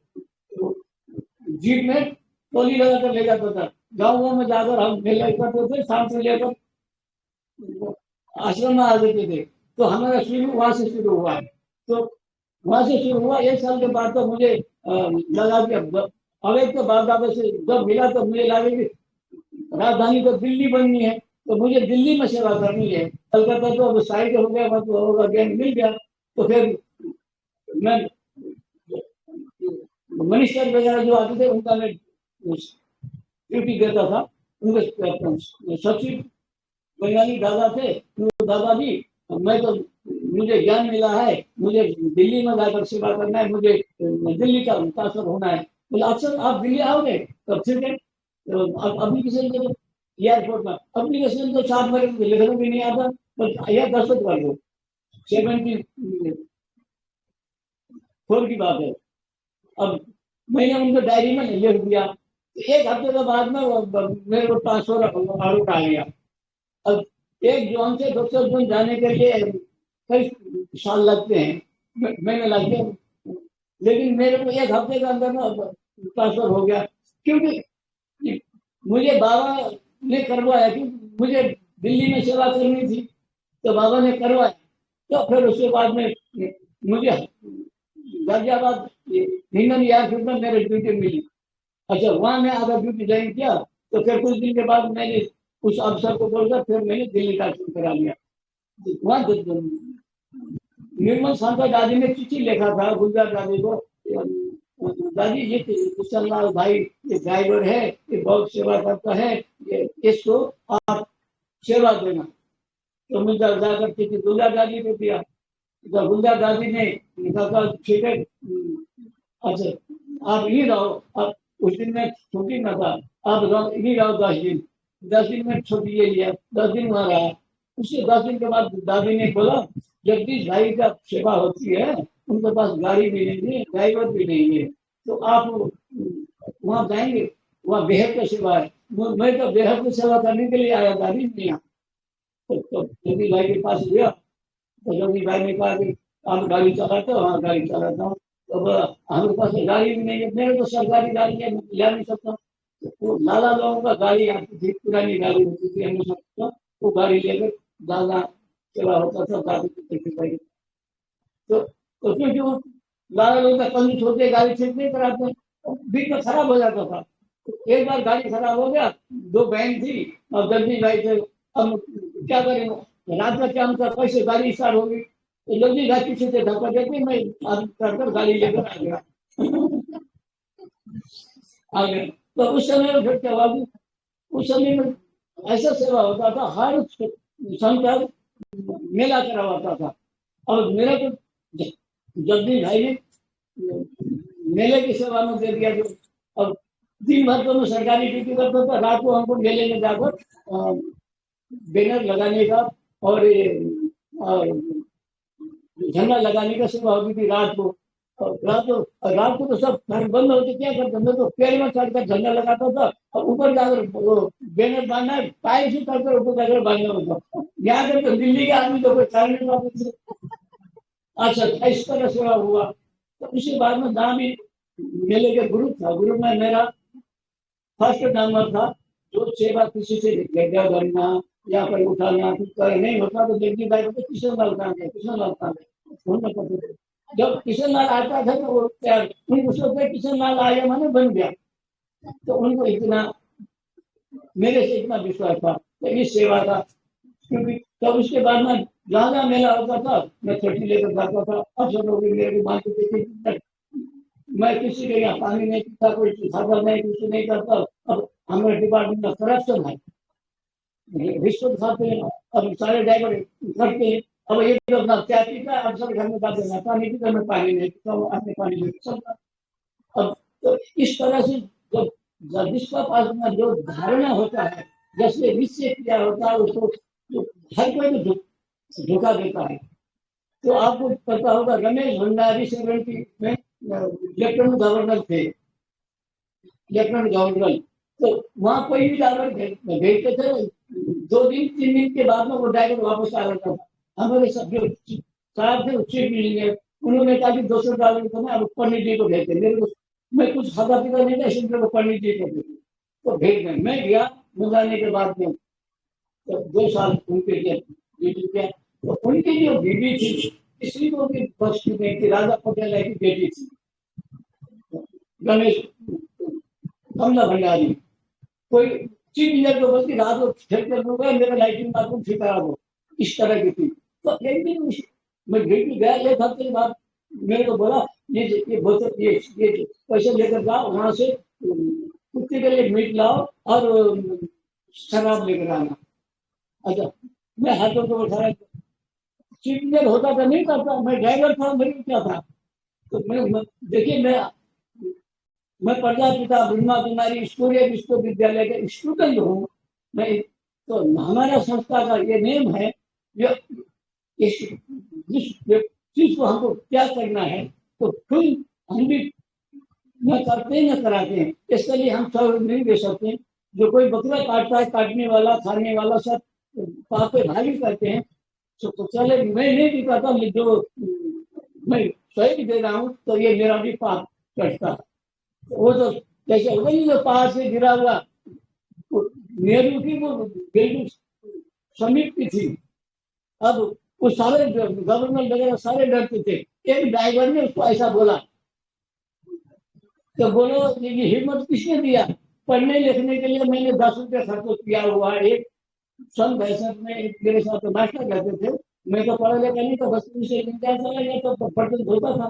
जीप में टोली लगाकर ले जाता था। गाँव गाँव में जाकर हम मेला करते थे, शाम से लेकर आश्रम में आ जाते थे। तो हमारा शुरू वहां से शुरू हुआ है। तो वहां से शुरू हुआ, एक साल के बाद तो मुझे लगा कि अब एक तो बाप दादा से जब मिला तो मुझे लगा कि राजधानी तो दिल्ली बननी है, तो मुझे दिल्ली में सेवा करनी है। कलकत्ता तो अब साइड हो गया, मतलब ज्ञान मिल गया। तो फिर मैं मिनिस्टर वगैरह जो आते थे उनका मैं ड्यूटी देता था। उनके सचिव बंगाली दादा थे, तो दादा जी मैं तो मुझे ज्ञान मिला है, मुझे दिल्ली में जाकर सेवा करना है, मुझे दिल्ली का मुतासर होना है। बोले अच्छा आप दिल्ली आओगे, तब ठीक है। तो एप्लीकेशन दे दो एयरपोर्ट में। एप्लीकेशन तो 4 महीने में लिखना भी नहीं आता, बस यह दस्तखत कर दो। 74 की बात है। अब मैंने उनको डायरी में लिख दिया। एक हफ्ते के बाद में मेरे को ट्रांसफर आउट आ गया। अब एक जोन से दूसरे जोन जाने के लिए कई साल लगते हैं, महीने लगते हैं, लेकिन मेरे को एक हफ्ते के अंदर में ट्रांसफर हो गया। क्योंकि मुझे बाबा ने करवाया, क्योंकि मुझे दिल्ली में सेवा करनी थी, तो बाबा ने करवाया। तो फिर उसके बाद में मुझे गाजियाबाद हिंदन एयरफील्ड में मेरे ड्यूटी मिली। अच्छा, वहां मैं आधा ड्यूटी ज्वाइन किया, तो फिर कुछ दिन के बाद मैंने उस अफसर को बोलकर फिर मैंने दिल्ली का शुरू करा लिया। वहां निर्मल शांता दादी ने चिट्ठी लिखा था गुलजार दादी को, दादी ये किशन लाल भाई ये ड्राइवर है, ये बहुत सेवा करता है, ये इसको आप सेवा देना। तो मुझे जाकर चिट्ठी गुलजार दादी को दिया। तो गुलजार दादी ने कहा ठीक है, अच्छा आप यही रहो। अब उस दिन में छुट्टी न था, आप यही रहो 10 दिन। 10 दिन में छुट्टी ले लिया, 10 दिन वहां रहा। उसके 10 दिन के बाद दादी ने बोला जगदीश भाई का सेवा होती है, उनके पास गाड़ी भी नहीं है, ड्राइवर भी नहीं है, तो आप वहां जाएंगे, वहां बेहद का सेवा है। मैं तो बेहद की सेवा करने के लिए आया, दादी नहीं आया। तो जगदीश भाई के पास गया, तो जगदीश भाई ने कहा कि आप गाड़ी चलाते हो? हाँ गाड़ी चलाता हूँ। तो हमारे पास गाड़ी भी नहीं है, मेरे तो सरकारी गाड़ी है, मैं ले नहीं सकता। तो लाला लोगों का गाड़ी आती थी, पुरानी गाड़ी होती थी हमेशा, वो गाड़ी लेकर दादा सेवा होता था, दादी को देखते भाई। तो क्योंकि वो लाला लोग का कल छोटे गाड़ी ठीक नहीं कराते, बीच में खराब हो जाता था। तो एक बार गाड़ी खराब हो गया, 2 बहन थी और जगदीश भाई थे। हम क्या करें, रात में क्या हमका कैसे गाड़ी स्टार्ट होगी। तो जल्दी घर पीछे से धक्का देते मैं कर गाड़ी लेकर आ गया। आ गया। तो उस समय में फिर क्या हुआ, उस समय में ऐसा सेवा होता था, हर संत मेला करवाता था। और मेरा तो जगदीश भाई ने मेले की सेवा में दे दिया। जो अब दिन भर तो मैं सरकारी ड्यूटी करता था, रात को हमको मेले में जाकर बैनर लगाने का और झंडा लगाने का सेवा होती थी रात को। रात को तो सब घर बंद होते, क्या करते, मैं तो पेड़ में चढ़कर झंडा लगाता था, और ऊपर जाकर वो बैनर बांधना है, पाए से चढ़कर ऊपर जाकर बांधना होता। यहाँ कर तो दिल्ली के आदमी तो कोई चढ़ नहीं पाते थे। अच्छा, इस तरह सेवा हुआ। तो उसके बाद में जहाँ भी मेले के ग्रुप था, ग्रुप में मेरा फर्स्ट नंबर था। जो सेवा किसी से गड्ढा भरना या फिर उठाना कुछ नहीं होता, तो जगदीश भाई को किशन लाल कहाँ गए, किशन लाल कहाँ गए, फोन में करते थे। जब किशन लाल आता था तो वो उसको किशन लाल आया माने बन गया। तो उनको इतना मेरे से इतना विश्वास था, तो इस सेवा का। क्योंकि तब उसके बाद में जहाँ जहाँ मेला होता था मैं छठी लेकर जाता था। अब सब लोग मेरे को मानते थे। मैं किसी के यहाँ पानी नहीं पीता, कोई सफर नहीं, कुछ नहीं करता। अब हमारे डिपार्टमेंट में करप्शन है, रिश्वत खाते हैं। अब सारे ड्राइवर करते हैं। अब ये लोग ना क्या पीता है, अब सब घर में जाते हैं पानी पीता, मैं पानी नहीं पीता हूँ, अपने पानी नहीं पी सकता। अब तो इस तरह से जब जिसका पास में जो धारणा होता है, जैसे निश्चय किया होता है, उसको तो हर कोई तो धोखा देता है। तो आपको पता होगा रमेश भंडारी 70 में लेफ्टिनेंट गवर्नर थे, लेफ्टिनेंट गवर्नर। तो वहां कोई भी ड्राइवर भेजते थे, 2 दिन 3 दिन के बाद में वो ड्राइवर वापस आ जाता था। हमारे सब जो साहब थे उच्च बिल्डिंग है, उन्होंने कहा कि 200 ड्राइवर को ना अब पंडित जी को भेजते। मेरे को मैं कुछ खाता पीता नहीं था, इसलिए मेरे को पंडित जी को भेजे, तो भेज गए। मैं गया मंगाने के बाद में, तो 2 साल उनके लिए ड्यूटी किया। तो उनकी जो बीवी थी, किसी को भी बस की नहीं थी, राजा पटेल की बेटी थी, गणेश कमला भंडारी। कोई चीज मिनट को बल्कि रात को फेंक कर दूंगा, मेरा लाइटिंग बाथरूम ठीक करा दो, इस तरह की थी। तो एक दिन मैं ड्यूटी गया, 1 हफ्ते के बाद मेरे को बोला ये बोतल ये पैसे लेकर जाओ, वहां से कुत्ते के लिए मीट लाओ और शराब लेकर आना। अच्छा, मैं हाथों को उठाया, चीट होता था नहीं करता, मैं ड्राइवर था, मेरे क्या था। तो मैं देखिए, मैं प्रजापिता ब्रह्मा कुमारी स्कूल विश्वविद्यालय का स्टूडेंट हूँ मैं। तो हमारा संस्था का ये नेम है, जिस चीज को हमको क्या करना है, तो खुद हम भी न करते न कराते हैं। इसके लिए हम सब नहीं दे सकते। जो कोई बकरा काटता है, काटने वाला खाने वाला सब पाप पे भागी करते हैं। तो चले मैं नहीं भी कहता, जो मैं सही दे रहा हूँ, तो ये मेरा भी पाप कटता। वो तो जैसे होगा नहीं, जो पहाड़ से गिरा हुआ, नेहरू की वो बिल्कुल समीप की थी। अब वो सारे गवर्नर वगैरह सारे डरते थे। एक ड्राइवर ने उसको ऐसा बोला, तो बोलो ये हिम्मत किसने दिया। पढ़ने लिखने के लिए मैंने 10 रुपये खर्च किया हुआ। एक सन 65 में मेरे साथ तो मास्टर करते थे, मैं तो पढ़ा लिखा नहीं, तो बस से इंतजार चला गया, तो पढ़ते होता था।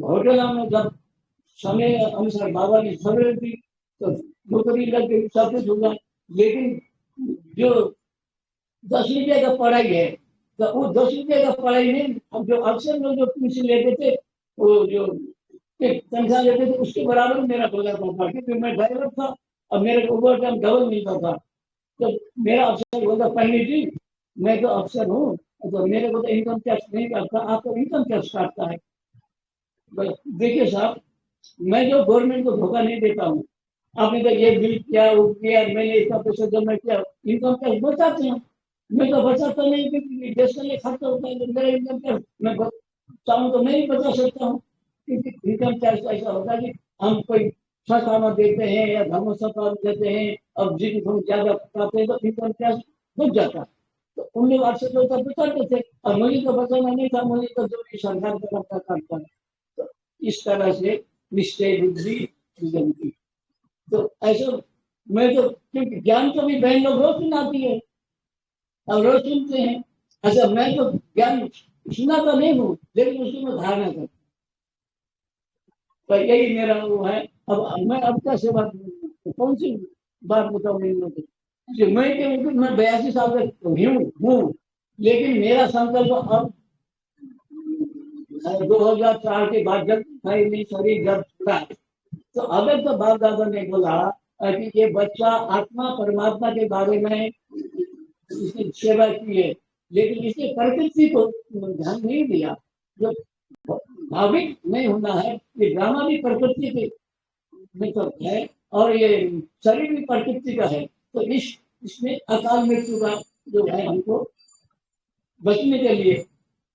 होटल में जब समय अनुसार बाबा की खबर थी, तो नौकरी लग गई, सब कुछ होगा। लेकिन जो 10 रुपये का पढ़ाई है, तो वो 10 रुपये का पढ़ाई में अब जो अक्सर लोग जो ट्यूशन लेते थे, वो जो तनख्वाह लेते थे, उसके बराबर मेरा हो जाता था, क्योंकि मैं ड्राइवर था। अब मेरे को ओवर टाइम डबल मिलता था। तो मेरा अफसर बोलता, पंडित जी मैं तो अफसर हूँ, तो मेरे को तो इनकम टैक्स नहीं काटता, आपको इनकम टैक्स काटता है। देखिए साहब, मैं जो गवर्नमेंट को धोखा नहीं देता हूँ। आपने तो ये बिल किया, वो किया, मैंने इतना पैसा जमा किया, इनकम टैक्स बचाते हैं। मैं तो बचाता नहीं, क्योंकि देश के लिए खर्च होता है। मेरा इनकम टैक्स मैं चाहूँ तो मैं ही बचा सकता हूँ, क्योंकि इनकम टैक्स ऐसा होता है कि हम कोई संस्थान देते हैं या धर्म संस्थान देते हैं, और जिसकी थोड़ी ज्यादा पाते हैं, तो इनकम टैक्स बच जाता है। तो उन लोग आपसे तो बचाते थे, और मुझे तो बचाना नहीं था, मुझे तो जो भी सरकार का करता है। तो इस तरह से निश्चय बुद्धि जनती। तो ऐसा मैं तो, क्योंकि ज्ञान तो भी बहन लोग रोज सुनाती है, और रोज सुनते हैं। अच्छा, मैं तो ज्ञान सुना तो नहीं हूँ, लेकिन उसकी मैं धारणा करता। तो यही मेरा वो है। अब मैं अब क्या सेवा, कौन सी बात बताऊँ इन लोगों को। मैं 82 साल का हूँ, लेकिन मेरा संकल्प अब 2004 के बाद जब मेरी शरीर जब छूटा, तो अगर तो बाप दादा ने बोला कि ये बच्चा आत्मा परमात्मा के बारे में इसने सेवा की है, लेकिन इसने प्रकृति को ध्यान नहीं दिया। जो भाविक नहीं होना है, ये ड्रामा भी प्रकृति के मतलब है, और ये शरीर भी प्रकृति का है। तो इसमें अकाल मृत्यु का जो है, हमको बचने के लिए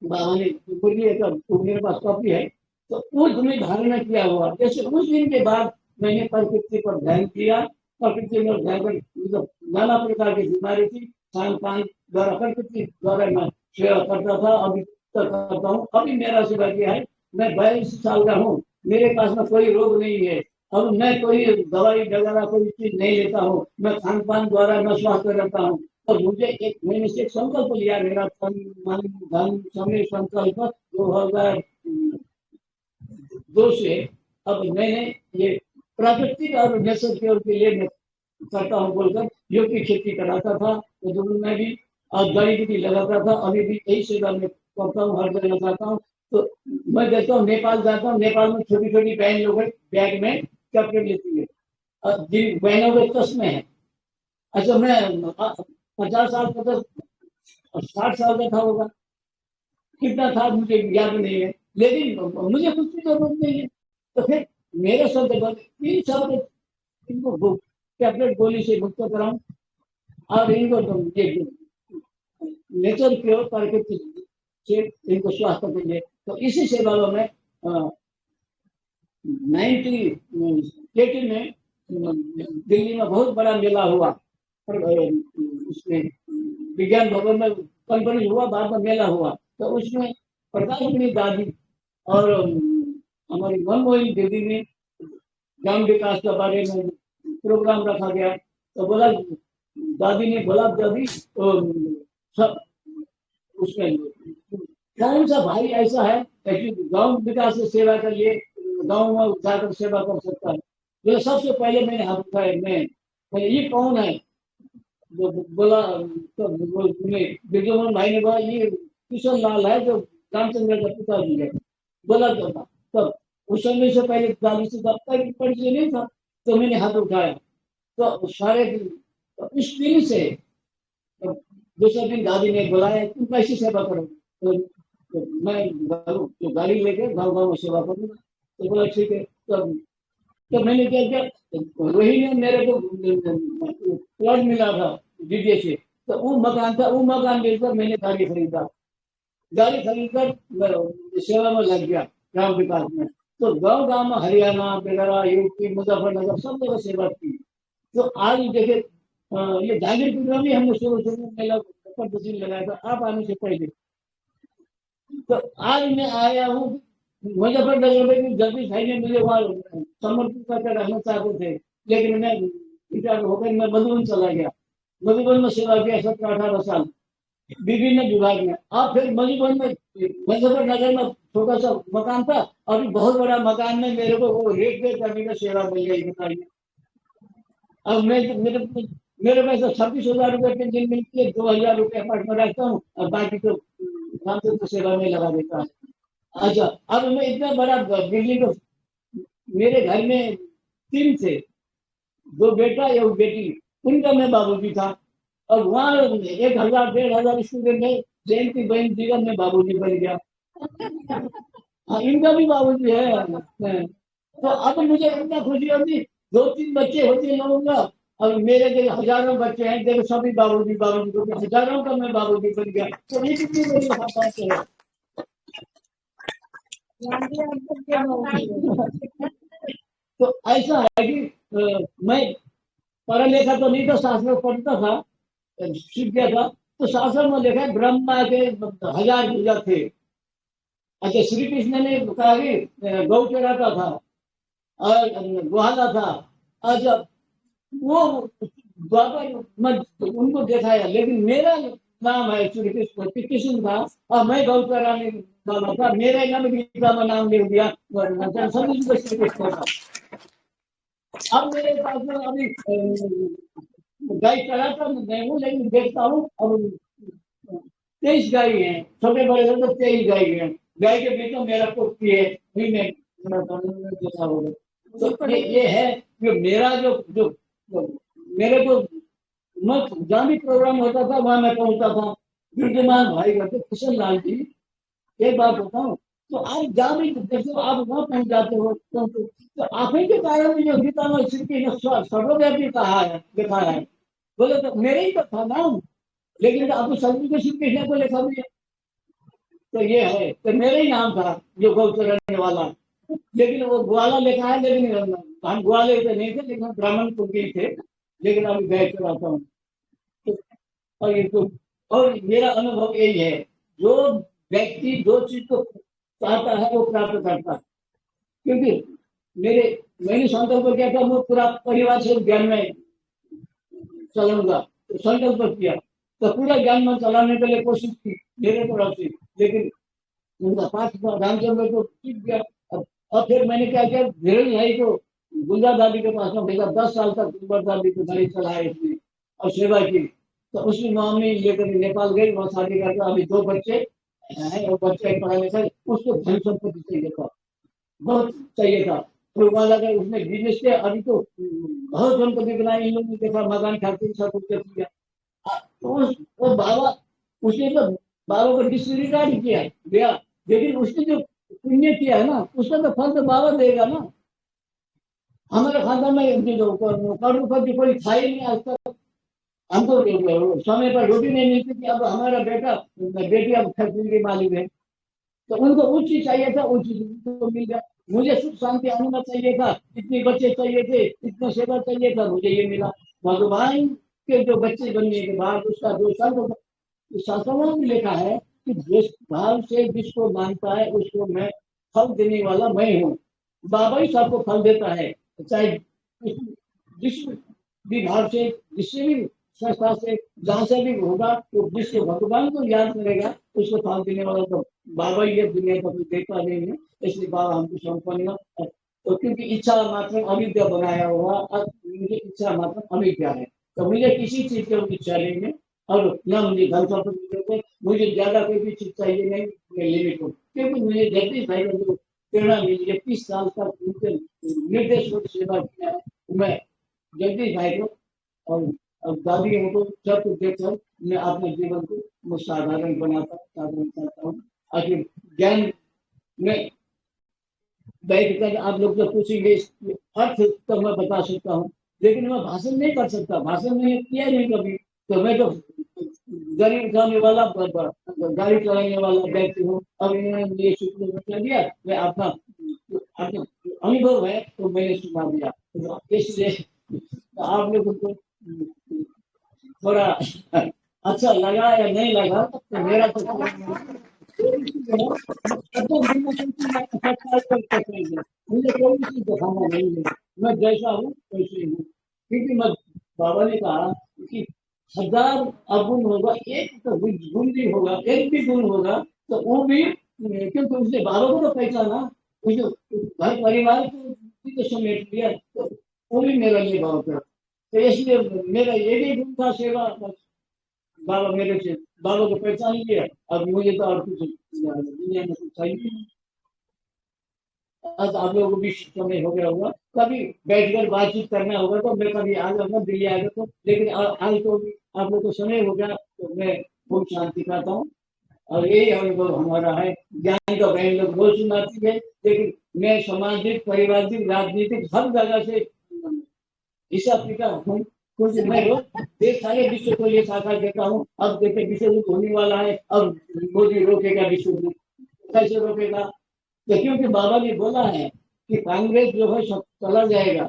बाबा ने तो मेरे पास कॉपी है, तो उसमें धारणा किया हुआ। जैसे उस दिन के बाद मैंने प्रकृति पर ध्यान किया। प्रकृति में ध्यान कर, मतलब नाना प्रकार की बीमारी थी, खान पान द्वारा प्रकृति द्वारा मैं सेवा करता था, अभी तक करता हूँ। अभी मेरा सेवा किया है। मैं 42 साल का हूँ, मेरे पास में कोई रोग नहीं है। अब मैं कोई दवाई वगैरह कोई चीज नहीं लेता हूँ, मैं खान पान द्वारा मैं स्वस्थ रहता हूँ। और मुझे एक मैंने से एक संकल्प लिया, मेरा तन मन धन समय संकल्प 2002 से अब मैंने ये प्राकृतिक और नेचर केयर के लिए मैं करता हूँ बोलकर योग की खेती कराता था तो जरूर मैं भी, और जड़ी बूटी लगाता था, अभी भी यही सेवा मैं करता हूँ, हर जगह जाता हूँ। तो मैं देखता हूँ नेपाल जाता हूँ, नेपाल में छोटी छोटी बहन लोग बैग में चॉकलेट लेती है, और जिन बहनों के चश्मे हैं। अच्छा मैं 50 साल 60 साल का था होगा, कितना था मुझे याद नहीं है, लेकिन मुझे कुछ की जरूरत नहीं है। तो फिर मेरे शब्द तीन शब्द इनको टैबलेट गोली से मुक्त कराऊं, और इनको ये नेचर क्योर करके से इनको स्वास्थ्य के लिए, तो इसी सेवा में 1980 में दिल्ली में बहुत बड़ा मेला हुआ, उसमें विज्ञान भवन में कंपनी हुआ, बाद में मेला हुआ, तो उसमें प्रकाशमणि दादी और हमारी मनमोहन दीदी ने ग्राम विकास के बारे में प्रोग्राम रखा गया। तो बोला, दादी ने बोला, दादी सब उसमें कौन सा भाई ऐसा है गांव विकास से सेवा के लिए गांव में जाकर सेवा कर सकता है। बोले सबसे पहले मैंने हाथ उठाया, मैं ये कौन है? बोला तो बिरजूमन भाई ने बोला ये किशन लाल है जो रामचंद्र का पिताजी है। बोला तब उस समय से पहले दादी से परिचय नहीं था, तो मैंने हाथ उठाया। तो सारे दिन, तो इस दिन से दूसरे दिन दादी ने बुलाया, तुम कैसी सेवा करोगे? तो मैं तो गाड़ी लेके गाँव गाँव में सेवा करूंगा। तो बोला ठीक है। तो मैंने क्या किया, वही ने मेरे को प्लॉट मिला था दीदी से, तो वो मकान था, वो मकान मिलकर मैंने गाड़ी खरीदा, गाड़ी खरीदकर सेवा में लग गया ग्राम विकास में। तो गांव गांव में हरियाणा वगैरह यूपी मुजफ्फरनगर सब जगह सेवा की। तो आज देखे ये जागीरपुर में भी हमने शुरू में मेला प्रदर्शन लगाया था, आप आने से पहले। तो आज मैं आया हूँ मुजफ्फरनगर में भी, जगदीश भाई ने मुझे वहाँ समर्पित करके रहना चाहते थे, लेकिन मैं रिटायर होकर मैं मधुबन चला गया। मधुबन में सेवा किया 17-18 साल विभिन्न विभाग में। अब फिर मधुबन में मुजफ्फरनगर में छोटा सा मकान था, अभी बहुत बड़ा मकान में मेरे को वो रेट पे करने का सेवा मिल गई, बताइए। अब मैं मेरे पैसा 26,000 रुपये पेंशन मिलती है, 2,000 रुपये अपार्ट में रखता हूँ, और बाकी तो रामचंद्र सेवा में लगा देता हूँ। अच्छा, अब मैं इतना बड़ा बिल्डिंग, मेरे घर में 3 थे, 2 बेटा 1 बेटी, उनका मैं बाबूजी था। और वहाँ 1,000-1,500 स्टूडेंट में जयंती बहन जीवन में बाबूजी बन गया। इनका भी बाबूजी है। तो अब मुझे इतना खुशी होती, 2-3 बच्चे होते लोगों का, और मेरे जो हजारों बच्चे हैं देखो सभी बाबूजी बाबूजी को, हजारों का मैं बाबूजी बन गया। तो ये कितनी बड़ी बात है। तो ऐसा है कि मैं पढ़ा लिखा तो नहीं था, शास्त्र पढ़ता था, सीख गया था। तो शास्त्र में लिखा है ब्रह्मा के 1000 भुजा थे। अच्छा, श्री कृष्ण ने कहा कि गौ चराता था और गुहाला था। अच्छा, वो द्वापर मैं उनको दिखाया, लेकिन मेरा नाम है श्री कृष्ण, कृष्ण था, और मैं गौ चराने वाला था, मेरे नाम गीता में नाम लिख दिया, सभी श्री कृष्ण था। अब मेरे पास में अभी गाय चलाता नहीं हूँ, लेकिन देखता हूँ। अब 23 गाय है, छोटे बड़े तो 23 गाय है। गाय के बीच में मेरा कुर्ती है, भी मैं देखा होगा। तो ये है कि मेरा जो मेरे को जहाँ भी प्रोग्राम होता था वहां मैं पहुंचता था। विद्यमान भाई करते किशन लाल जी, एक बात बताऊं, तो आप जहाँ भी जैसे आप वहां पहुंच जाते हो, तो आप ही के कारण जो गीता में श्री कृष्ण सर्वव्यापी कहा है, दिखाया है। बोले तो मेरे ही तो था नाम, लेकिन अब सभी को श्री कृष्ण को लिखा भी है। तो ये है, तो मेरे ही नाम था जो गौ चराने वाला, लेकिन वो ग्वाला लिखा है, लेकिन हम ग्वाले तो नहीं थे, लेकिन ब्राह्मण कुल के ही थे, लेकिन अभी गाय चराता हूँ। और ये तो, और मेरा अनुभव यही है, जो व्यक्ति जो चीज को चाहता है वो प्राप्त करता है। क्योंकि मेरे मैंने संकल्प किया था, वो पूरा परिवार से ज्ञान में चलाऊंगा, तो संकल्प किया, तो पूरा ज्ञान में चलाने के लिए कोशिश की मेरे तरफ से, लेकिन उनका पाठ रामचंद्र को सीख गया। अब फिर मैंने क्या किया, धीरज भाई को गुलजार दादी के पास में भेजा, 10 साल तक गुलजार दादी को गाड़ी चलाया इसने और सेवा की। तो उसकी मम्मी लेकर नेपाल गई, वहाँ शादी करके अभी 2 बच्चे हैं, और बच्चे पढ़ा लिखा, उसको धन संपत्ति चाहिए था, बहुत चाहिए था। तो वहां लगा उसने बिजनेस किया, अभी तो बहुत संपत्ति बनाई इन लोगों ने, देखा मकान खाते सब कुछ कर दिया। तो वो बाबा, उसने तो बाबा को डिस्रिगार्ड किया दिया, लेकिन उसने जो पुण्य किया है ना, उसका तो फल तो बाबा देगा ना। हमारे खानदान में जो करोड़ रुपये कोई खाई नहीं आज तक, हमको समय पर रोटी नहीं मिलती थी, अब हमारा बेटी अब खर्च के मालिक है, तो उनको उच्च चाहिए था, उच्च तो मिल गया। मुझे सुख शांति आनंद चाहिए था, इतने बच्चे चाहिए थे, इतना सेवा चाहिए था, मुझे ये मिला। भगवान के जो बच्चे बनने के बाद उसका जो शास्त्रों में लिखा है कि जिस भाव से जिसको मानता है उसको मैं फल देने वाला मैं हूँ। बाबा ही सबको फल देता है, चाहे जिस भी भाव से, जिससे भी संस्था से, जहां से भी होगा, तो जिसको भगवान को याद करेगा उसको फल देने वाला तो बाबा ही है, दुनिया का कोई देता नहीं है। इसलिए बाबा हमको संपन्न, तो क्योंकि इच्छा मात्र अविद्या बनाया हुआ, अब मुझे इच्छा मात्र अविद्या है, तो मुझे किसी चीज की इच्छा नहीं है, और न मुझे धन संपत्ति, मुझे ज्यादा कोई भी चीज चाहिए नहीं, मैं लिमिट हूँ। क्योंकि मुझे जगदीश भाई का जो प्रेरणा मिली है, 30 साल तक उनके निर्देश को सेवा किया है, मैं जगदीश भाई को और दादी को सब कुछ देखकर मैं अपने जीवन को मैं साधारण बनाता, साधारण करता हूँ। आखिर ज्ञान में बैठ कर आप लोग जो पूछेंगे अर्थ तो मैं बता सकता हूँ, लेकिन मैं भाषण नहीं कर सकता, भाषण मैंने किया नहीं कभी। तो मैं तो गाड़ी उठाने वाला, गाड़ी चलाने वाला व्यक्ति हूँ। अब इन्होंने ये सूत्र बता दिया, मैं अपना अपना अनुभव है तो मैंने सुना दिया, तो इसलिए आप लोगों को थोड़ा अच्छा लगा या नहीं लगा, तो मेरा तो मुझे कोई चीज दिखाना नहीं है, मैं जैसा हूँ वैसे ही हूँ। क्योंकि मैं, बाबा ने कहा कि 1000 अवगुण होगा, एक तो गुण भी होगा, एक भी गुण होगा, तो वो भी, क्योंकि उसने बाबा को तो पहचाना, उसने घर परिवार को भी तो समेट लिया, तो वो भी मेरा ये भाव था। तो इसलिए मेरा एक ही गुण था, सेवा। बाबा मेरे से, बाबा को पहचान लिया, अब मुझे तो और कुछ दुनिया में कुछ चाहिए। आज आप लोगों को भी समय हो गया होगा, कभी बैठकर बातचीत करना होगा तो मैं कभी आ जाऊंगा, दिल्ली आ गया तो, लेकिन आज तो आप लोग को समय हो गया, तो मैं बहुत शांति पाता हूँ। और यही अनुभव हमारा है। ज्ञान का बहन लोग बहुत सुनाती है, लेकिन मैं सामाजिक, पारिवारिक, राजनीतिक हर जगह से हिसाब किताब हूँ। कुछ मैं देश सारे विश्व को ये साकार देता हूँ। अब देखे विश्व युद्ध होने वाला है, अब मोदी रोकेगा विश्व युद्ध, कैसे रोकेगा? तो क्योंकि बाबा ने बोला है कि कांग्रेस जो है सब चला जाएगा,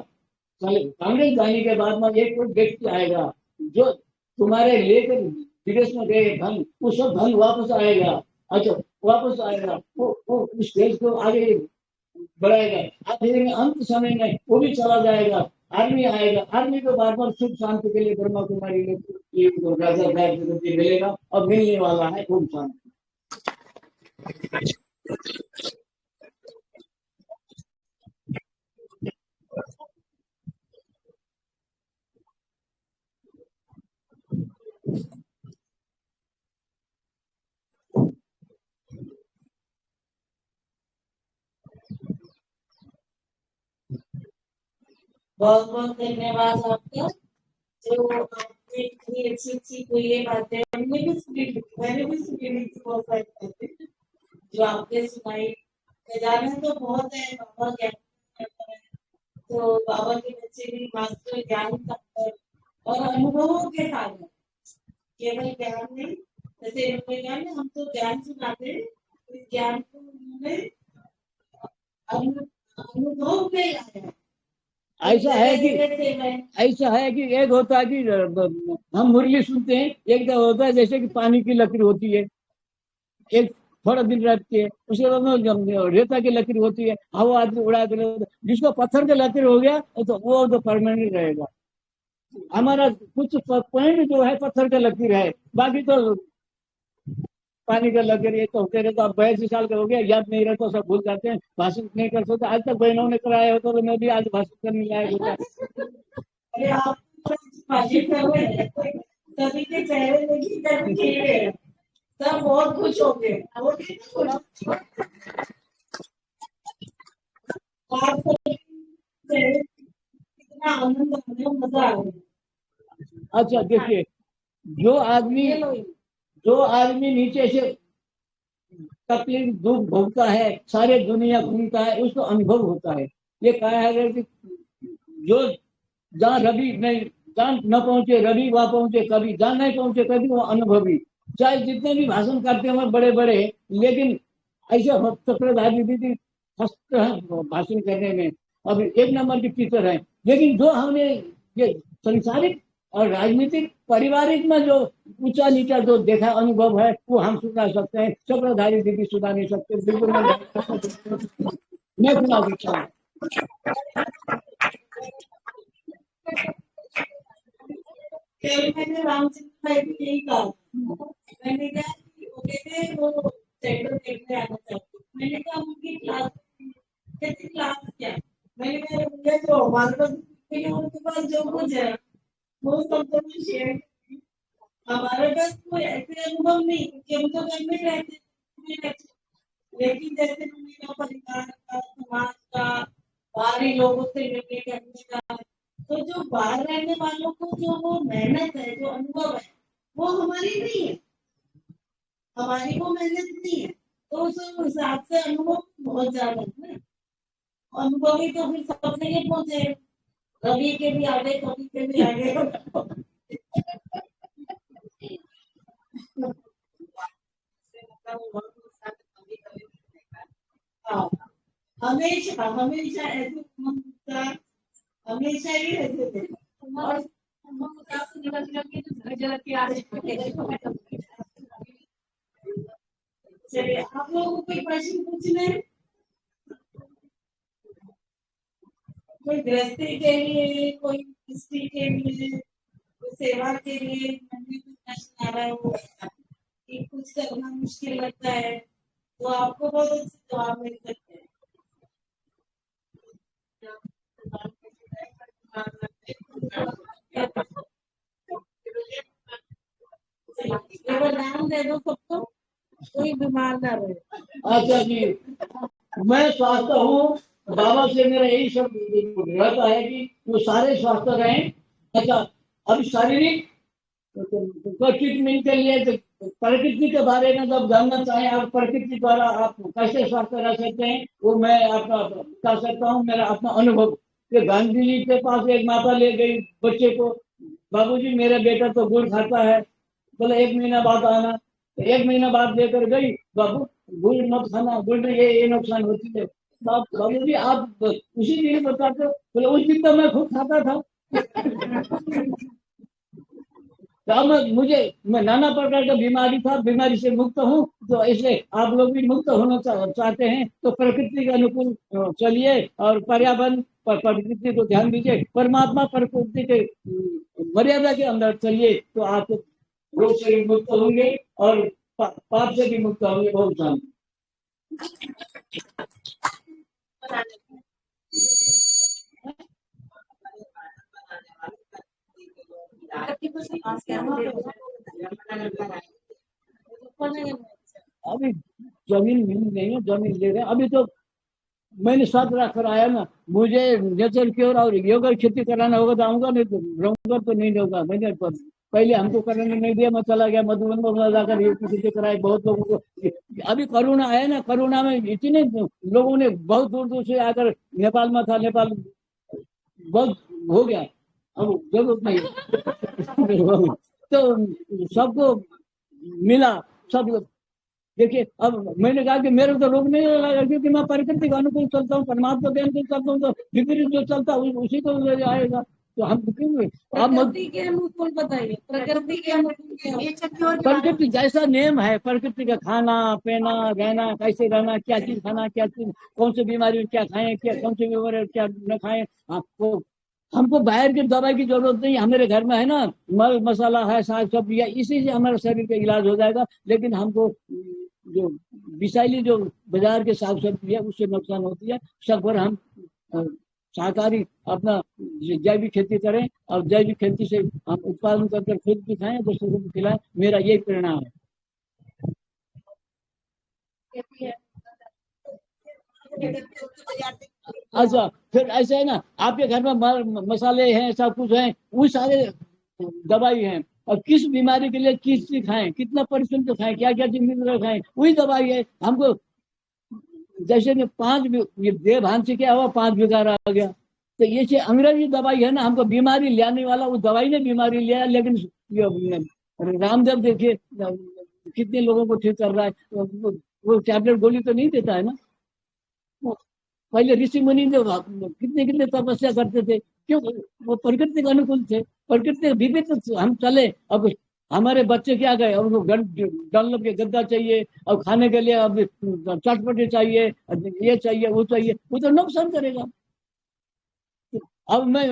कांग्रेस जाने के बाद में एक कोई व्यक्ति आएगा जो तुम्हारे लेकर विदेश में गए धन, वो सब धन वापस आएगा। अच्छा, वापस आएगा, वो उस देश को आगे बढ़ाएगा। आप देखेंगे अंत समय में वो भी चला जाएगा, आर्मी आएगा, आर्मी को बार बार सुख शांति के लिए ब्रह्मा कुमारी में राजा मिलेगा, और मिलने वाला है खूब शांति। बहुत बहुत धन्यवाद आपका, जो आपने इतनी अच्छी अच्छी कोई ये बातें हमने भी सुनी, मैंने भी सुनी थी बहुत सारी बातें जो आपने सुनाई। खजाना तो बहुत है, बाबा ज्ञान करता है, तो बाबा के बच्चे भी मास्टर ज्ञान का और अनुभवों के साथ, केवल ज्ञान नहीं। जैसे इन्होंने ज्ञान, हम तो ज्ञान सुनाते हैं, इस ज्ञान को उन्होंने अनुभव में लाया है। ऐसा है कि एक होता है कि हम मुरली सुनते हैं, एक होता है जैसे कि पानी की लकीर होती है, एक थोड़ा दिन रहती है, उसके बाद में रेता की लकीर होती है, हवा आदमी उड़ा के जिसको पत्थर की लकीर हो गया तो वो तो परमानेंट रहेगा। हमारा कुछ पॉइंट जो है पत्थर का लकीर है, बाकी तो पानी का लकीर ये तो होते रहते। अब 82 साल का हो गया, याद नहीं रहता, सब भूल जाते हैं, भाषण नहीं कर सकते। आज तक बहनों ने कराया होता तो मैं भी आज भाषण करने लायक होता। अरे आप भाषण कर रहे हैं, सभी के चेहरे देखिए कर खिल गए, सब बहुत खुश हो गए। आपको कितना आनंद आ रहा है, मजा आ रहा है। अच्छा देखिए, जो आदमी नीचे से तकलीफ दुख भोगता है, सारे दुनिया घूमता है, उसको अनुभव होता है। ये कहा है कि जो जहाँ रवि नहीं, जहाँ न पहुंचे रवि वहां पहुंचे कभी, जहाँ नहीं पहुंचे कभी वो अनुभवी। चाहे जितने भी भाषण करते हैं बड़े बड़े, लेकिन ऐसे चक्रधारी दीदी फर्स्ट है भाषण करने में, अब एक नंबर की टीचर है। लेकिन जो हमने ये संसारिक और राजनीतिक पारिवारिक में जो ऊंचा नीचा जो देखा अनुभव है, वो हम सुना सकते हैं, चक्रधारी दीदी सुना नहीं सकते। बिल्कुल मैं सुना सकता हूँ। मैंने रामचंद्र भाई भी यही कहा, मैंने कहा वो कहते वो सेंटर देखने आना चाहते, मैंने कहा उनकी क्लास कैसी क्लास क्या, मैंने कहा भैया जो हमारे पास उनके पास जो कुछ है वो सब तो मैं शेयर, हमारे पास कोई ऐसे अनुभव नहीं कि हम तो घर में रहते, लेकिन जैसे हमने कहा परिवार का, समाज का, बाहरी लोगों से मिलने करने का, तो जो बाहर रहने वालों को जो वो मेहनत है, जो अनुभव है, वो हमारी नहीं है, हमारी वो मेहनत नहीं है। तो उस हिसाब से अनुभव बहुत ज्यादा है ना, अनुभवी तो फिर सबसे ये पहुंचे, रवि के भी आगे, कवि के भी आगे। हाँ, हमेशा हमेशा ऐसे हमेशा ही रहते थे। और चलिए आप लोगों को कोई प्रश्न पूछने, कोई गृहस्थी के लिए, कोई हिस्ट्री के लिए, कोई सेवा के लिए, मन में कुछ प्रश्न आ रहा हो कि कुछ करना मुश्किल लगता है, तो आपको बहुत अच्छे जवाब मिल सकते हैं। एक बार नाम दे दो सबको, कोई बीमार ना रहे। अच्छा जी, मैं स्वस्थ हूँ, बाबा से मेरा यही सब रहता है कि वो सारे स्वस्थ रहें। अच्छा, अब शारीरिक ट्रीटमेंट के लिए प्रकृति के बारे में जब जानना चाहें, आप प्रकृति द्वारा आप कैसे स्वस्थ रह सकते हैं, वो मैं आपका बता सकता हूँ। मेरा अपना अनुभव कि गांधी जी के पास एक माता ले गई बच्चे को, बाबूजी मेरा बेटा तो गुड़ खाता है, बोले 1 महीना बाद आना। तो 1 महीना बाद लेकर गई, बाबू गुड़ मत खाना, गुड़ में ये नुकसान होती है। बाबू जी आप उसी दिन बताते, बोले उस दिन तो मैं खुद खाता था। तो मैं नाना प्रकार का बीमारी था, बीमारी से मुक्त हूँ, तो इसलिए आप लोग भी मुक्त होना चाहते हैं तो प्रकृति के अनुकूल चलिए और पर्यावरण पर प्रकृति को ध्यान दीजिए, परमात्मा प्रकृति के मर्यादा के अंदर चलिए, तो आप रोग से भी मुक्त होंगे और पाप से भी मुक्त होंगे। बहुत शांति। अभी जमीन मिल नहीं है, जमीन ले रहे हैं अभी तो। मैंने साथ रख कर आया ना, मुझे नेचर क्योर और योगा खेती कराना होगा तो आऊंगा, नहीं तो रहूंगा तो नहीं रहूंगा। मैंने पहले हमको करने नहीं दिया, मैं चला गया मधुबन में जाकर योगा खेती कराई बहुत लोगों को। अभी कोरोना आया ना, कोरोना में इतने लोगों ने बहुत दूर दूर से आकर, नेपाल में था, नेपाल बहुत हो गया, अब जरूरत नहीं। तो सबको मिला, सब। देखिए अब मैंने कहा कि मेरे तो रोग नहीं लगा, क्योंकि मैं प्रकृति के अनुकूल चलता हूँ, परमात्मा के अनुकूल चलता हूँ, तो विपरीत जो चलता है उसी को ले आएगा। तो हम क्यों आप प्रकृति के अनुकूल बताइए, प्रकृति के अनुकूल क्या होता है? प्रकृति जैसा नेम है, प्रकृति का खाना पीना रहना, कैसे रहना, क्या चीज खाना, क्या चीज, कौन सी बीमारी में क्या खाएं, क्या कौन सी बीमारी में क्या न खाएं। आपको हमको बाहर की दवाई की जरूरत नहीं, हमारे घर में है ना, मल मसाला है, साग सब्जी है, इसी से हमारे शरीर का इलाज हो जाएगा। लेकिन हमको जो विषैली जो बाजार के साग सब्जी है उससे नुकसान होती है। सब पर हम अ, शाकाहारी अपना जैविक खेती करें, और जैविक खेती से हम उत्पादन करके खुद भी खाएं, दूसरों को भी खिलाएं। मेरा यही प्रेरणा है। अच्छा, फिर ऐसे है ना, आपके घर में मसाले हैं, सब कुछ है, वो सारे दवाई हैं। और किस बीमारी के लिए किस चीज खाएं, कितना परसेंट खाएं, क्या क्या चीज मिनरल खाएं, वही दवाई है हमको। जैसे कि ये देवभान से क्या हुआ, 5 बिगाड़ आ गया। तो ये से अंग्रेजी दवाई है ना, हमको बीमारी लाने वाला वो दवाई ने बीमारी लिया। लेकिन ये रामदेव देखिए कितने लोगों को ठीक कर रहा है। वो टैबलेट गोली तो नहीं देता है ना। पहले ऋषि मुनि जो कितने कितने तपस्या करते थे, क्यों? वो प्रकृति के अनुकूल थे, प्रकृति के विपरीत हम चले। अब हमारे बच्चे क्या गए, उनको डंलप के गद्दा चाहिए, और खाने के लिए अब चटपटे चाहिए, ये चाहिए, वो चाहिए, वो तो नुकसान करेगा। अब मैं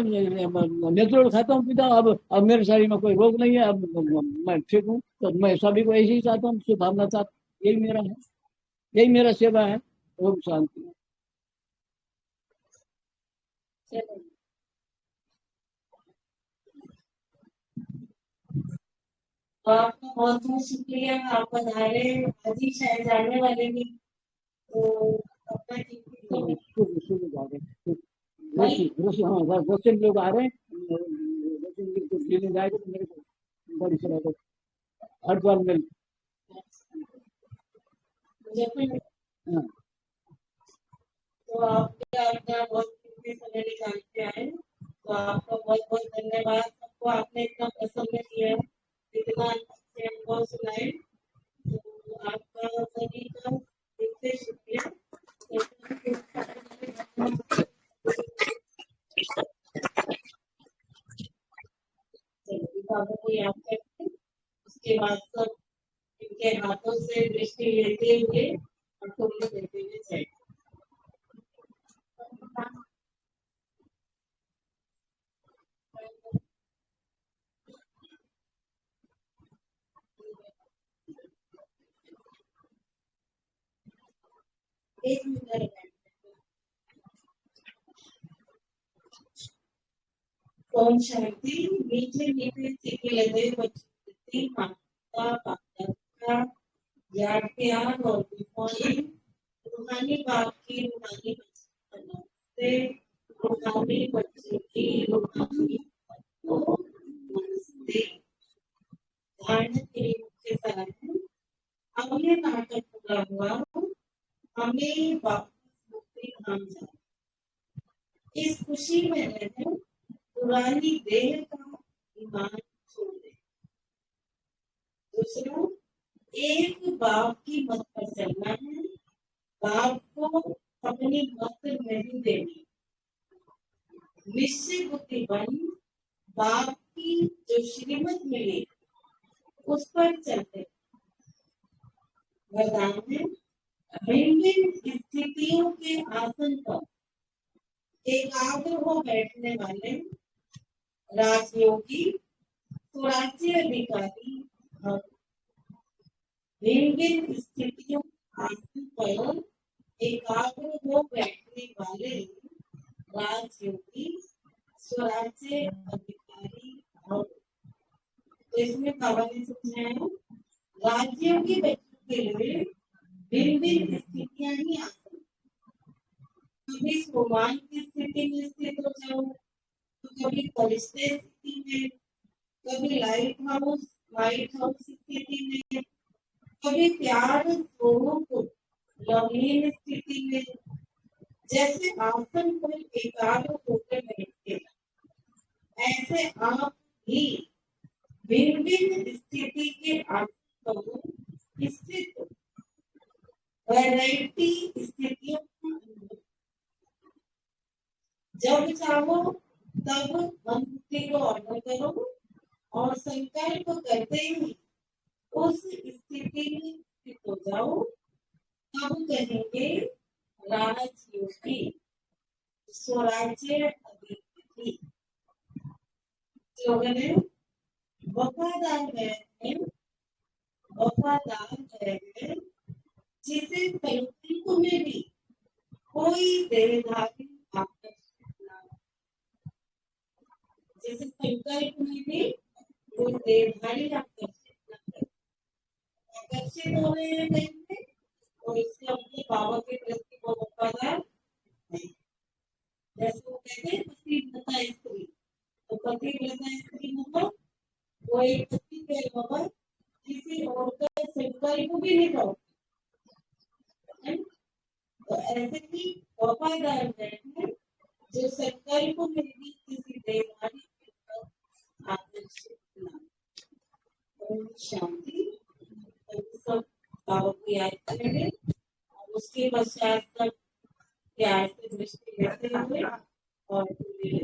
नेचुरल खाता हूँ, पीता हूँ। अब मेरे शरीर में कोई रोग नहीं है, अब मैं ठीक हूँ। तो मैं सभी को ऐसे ही चाहता हूँ, शुभ भावना चाहता, यही मेरा है, यही मेरा सेवा है। ओम शांति। चलो, तो आपका बहुत बहुत शुक्रिया, आप पधारे। अजी शायद जानने वाले भी, तो अपना कीमती शुभ शुभ जा रहे ऋषि ऋषि, हाँ क्वेश्चन लोग आ रहे हैं। लेने जाएगा तो मेरे को बड़ी से हरिद्वार में। मुजफ्फर, हाँ, तो आपने अपना बहुत कीमती समय निकाल के आए, तो आपका बहुत बहुत धन्यवाद। सबको आपने इतना प्रसन्न किया, इतना अच्छे अनुभव सुनाए, तो आपका सभी का दिल से शुक्रिया। बाबा को याद करते, उसके बाद सब इनके हाथों से दृष्टि लेते हुए और थोड़ी देते हुए चले। एक मिनट, ओम शांति। मीठे मीठे सीखे लगे बच्चे माता पिता का याद प्यार और रूहानी बाप की रूहानी बच्चे से रूहानी बच्चे की रूहानी को नमस्ते। धारणा के मुख्य सार है, अब ये नाटक पूरा हुआ, हमें वापस मुक्ति धाम जाना, इस खुशी में रहकर पुरानी देह का ईमान छोड़ दे। दूसरा, एक बाप की मत पर चलना है, बाप को अपनी मत नहीं देनी। निश्चय बुद्धि बन बाप की जो श्रीमत मिली उस पर चलते। वरदान है, भिन्न स्थितियों के आसन पर एकाग्र हो बैठने वाले राजयोगी स्वराज्य अधिकारी, भिन्न स्थितियों आसन पर एकाग्र हो बैठने वाले राजयोगी स्वराज्य अधिकारी। और तो इसमें बाबा ने समझाया, राजयोगी बच्चों के लिए भिन्न भिन्न स्थितियां ही आसन। कभी सोमान की स्थिति में स्थित हो जाओ, तो कभी फरिश्ते स्थिति में, कभी लाइट हाउस स्थिति में, कभी प्यार स्वरूप लवलीन स्थिति में। जैसे आसन पर एकाग्र होकर बैठते, ऐसे आप भी भिन्न भिन्न स्थिति के आसन पर स्थित वैरायटी स्थितियों का अनुभव, जब चाहो तब मन बुद्धि को ऑर्डर करो और संकल्प करते ही उस स्थिति में स्थित हो जाओ। अब कहेंगे राजयोग की स्वराज्य अधिपति। स्लोगन है वफादार है, वफादार है जिसे संकल्प में भी कोई देहधारी आकर्षित न हो। जिसे संकल्प में भी कोई देहधारी आकर्षित न करे। आकर्षित हो रहे हैं कहीं और इससे अपने बाबा के प्रति वो वफादार नहीं। जैसे वो कहते हैं पतिव्रता स्त्री, तो पतिव्रता स्त्री मतलब वो एक पति के अलावा किसी और का संकल्प भी नहीं करती। तो ऐसे ही वफादार है जो संकल्प में भी किसी देववाणी के ऊपर आकर्षित न हो। शांति सब बाबा की याद करेंगे और उसके पश्चात तक प्यार से दृष्टि लेते हुए और पूरी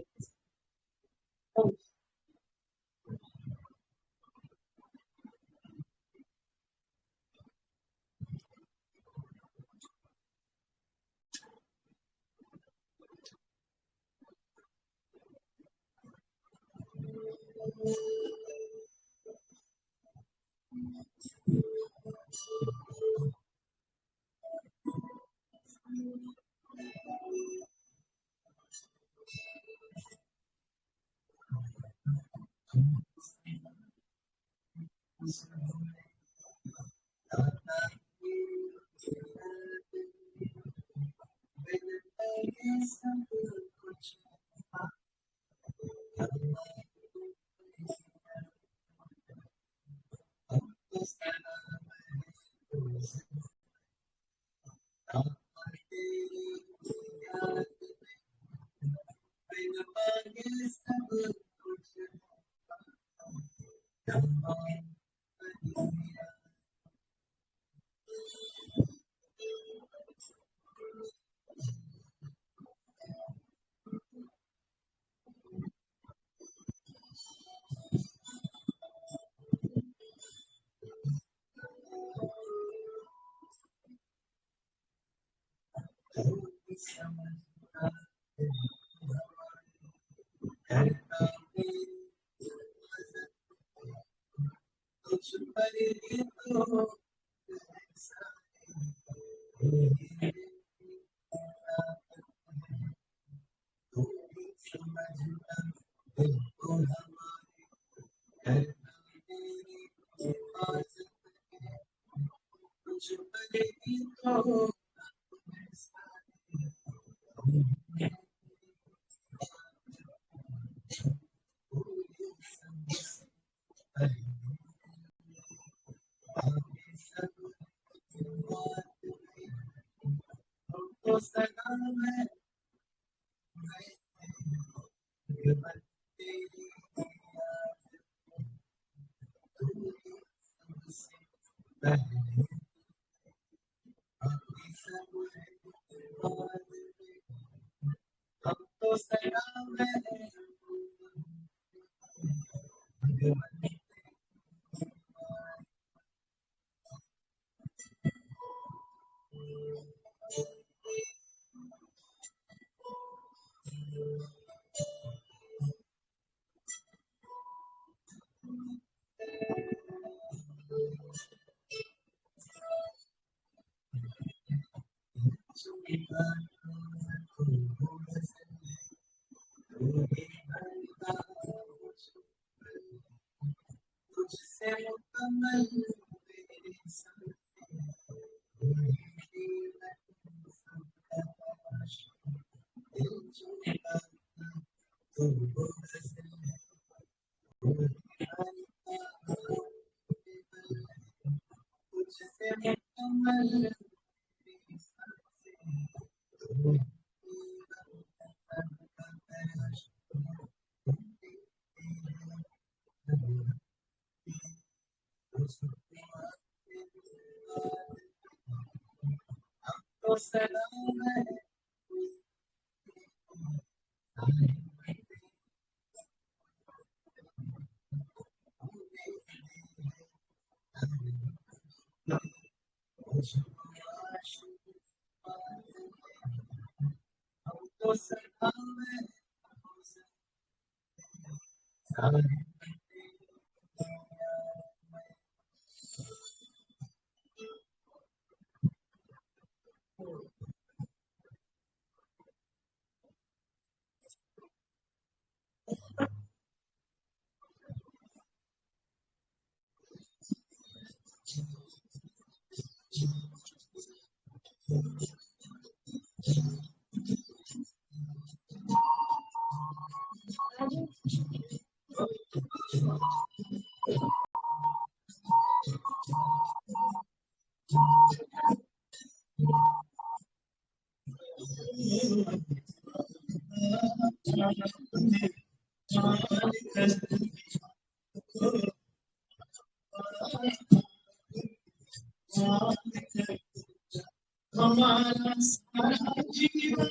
हमारा सारा जीवन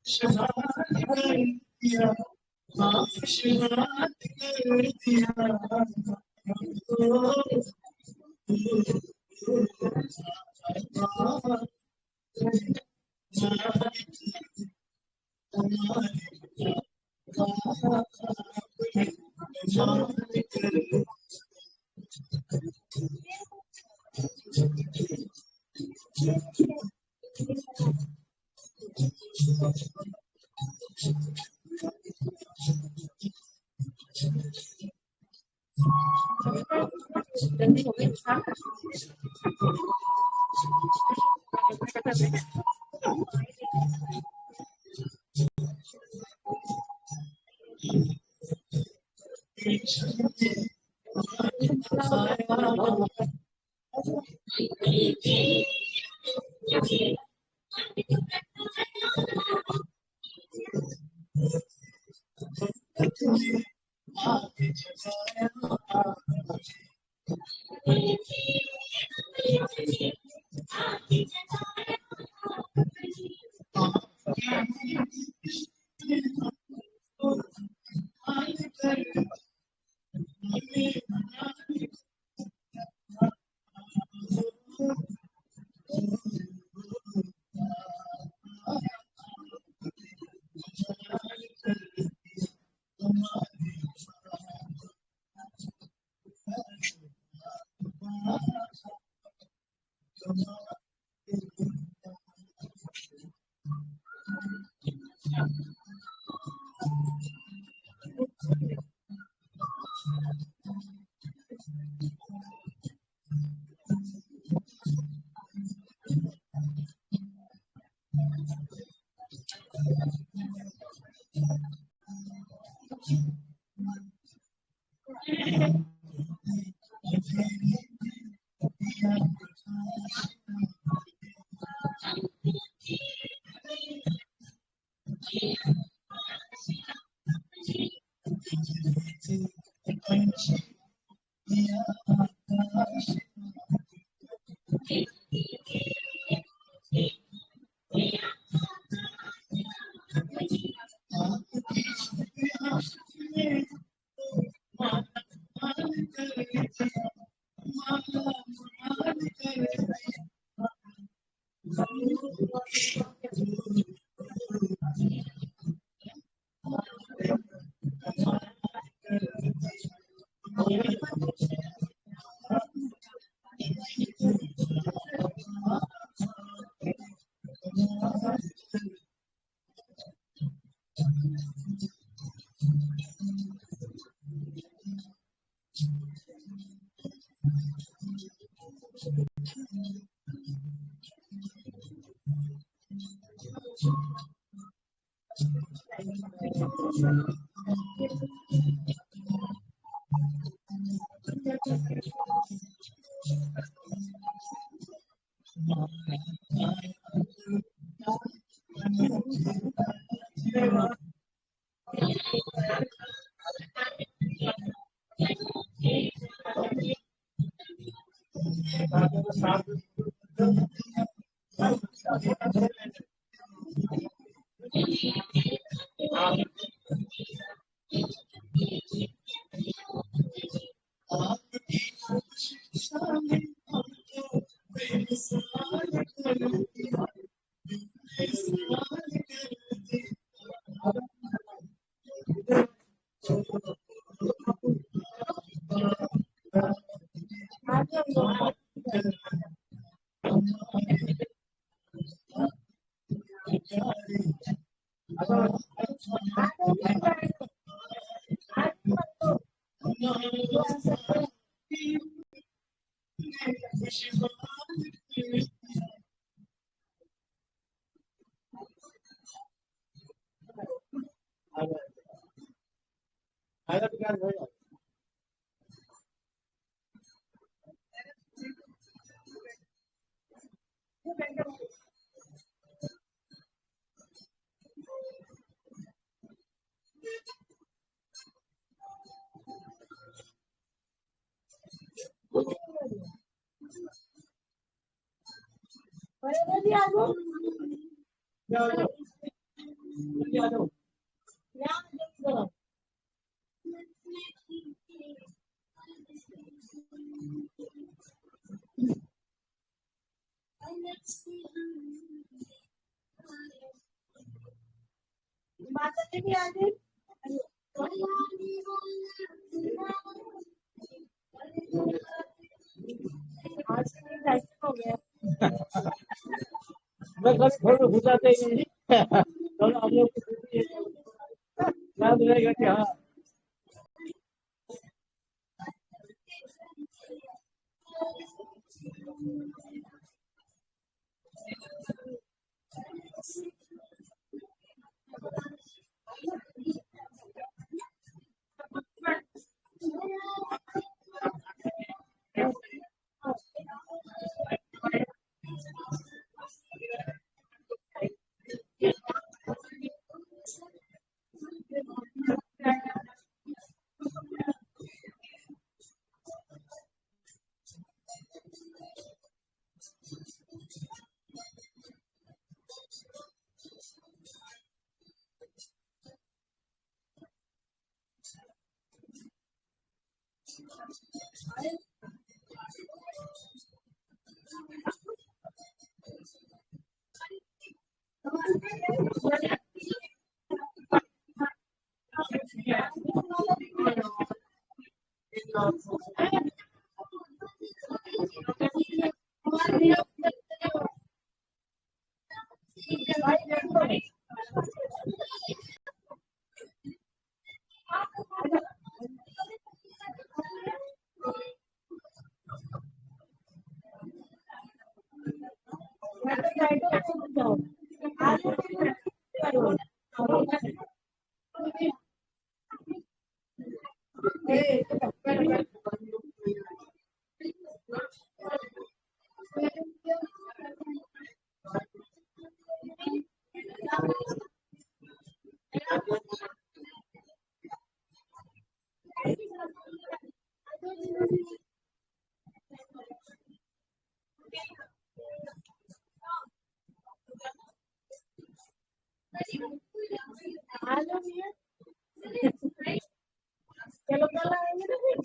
शहाद कर दिया, माफ शहाद कर दिया हमको। माता जी भी आ गई। आज हो गया। मैं बस थोड़ा घुसाते ही नहीं। थोड़ा आप लोग याद रहेगा कि हाँ चलो कल आएंगे ना फिर।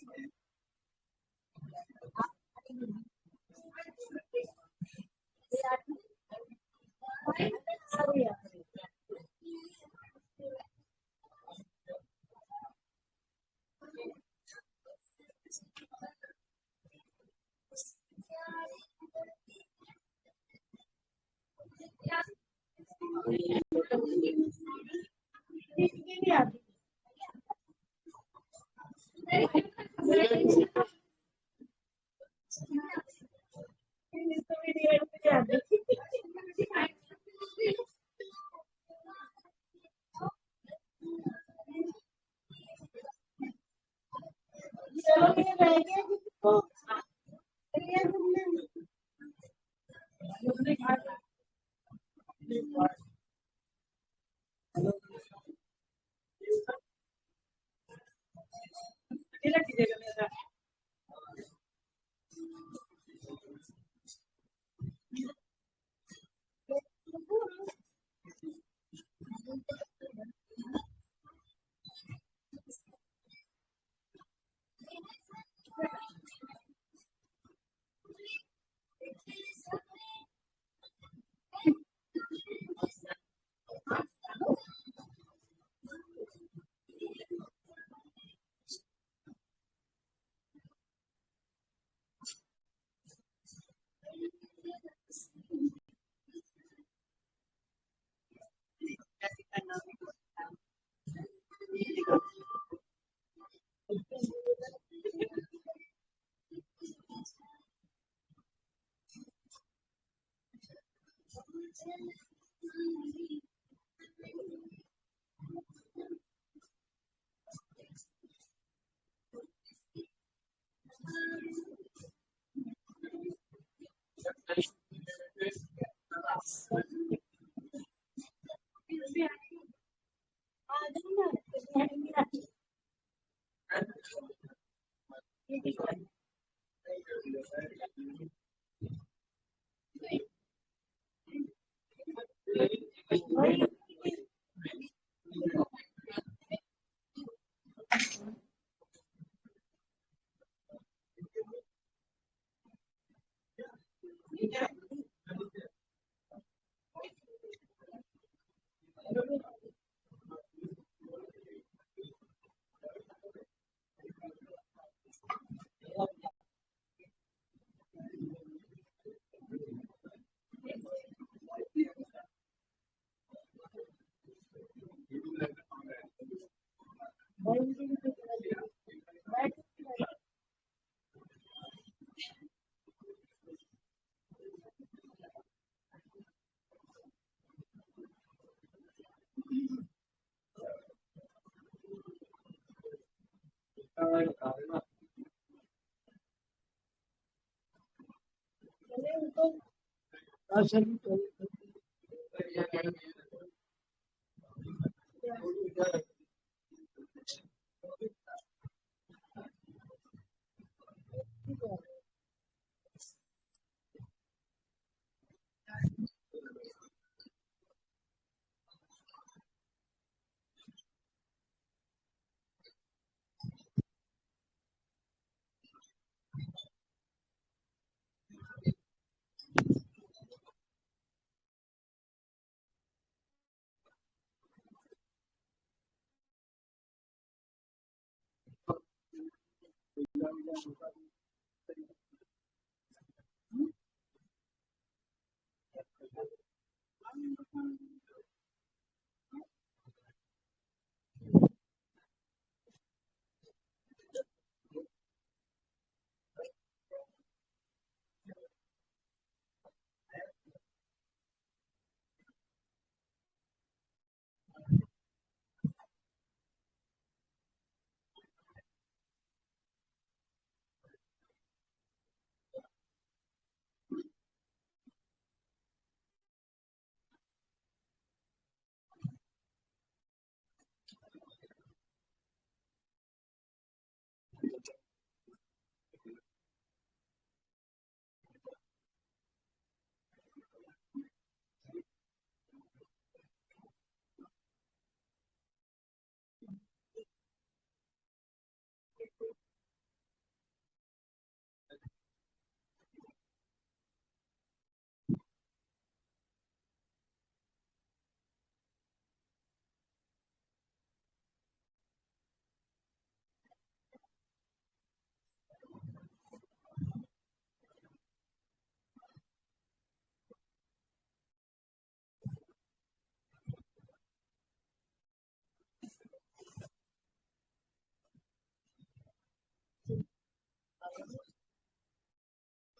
चलो ये रह गया किसको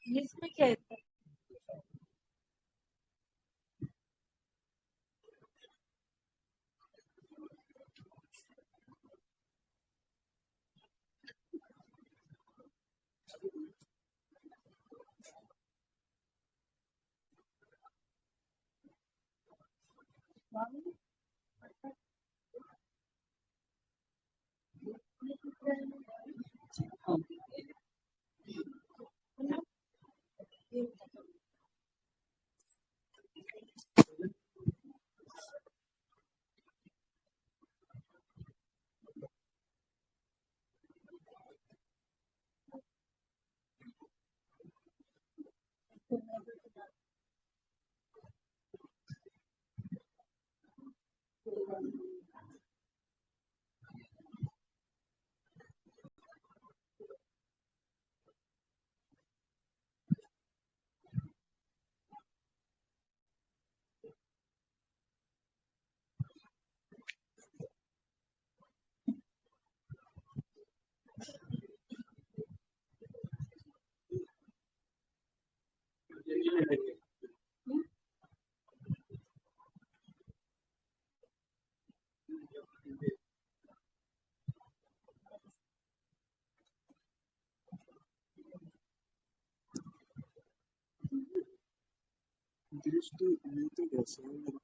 इसमें क्या है? दृष्टि नीति कैसे है?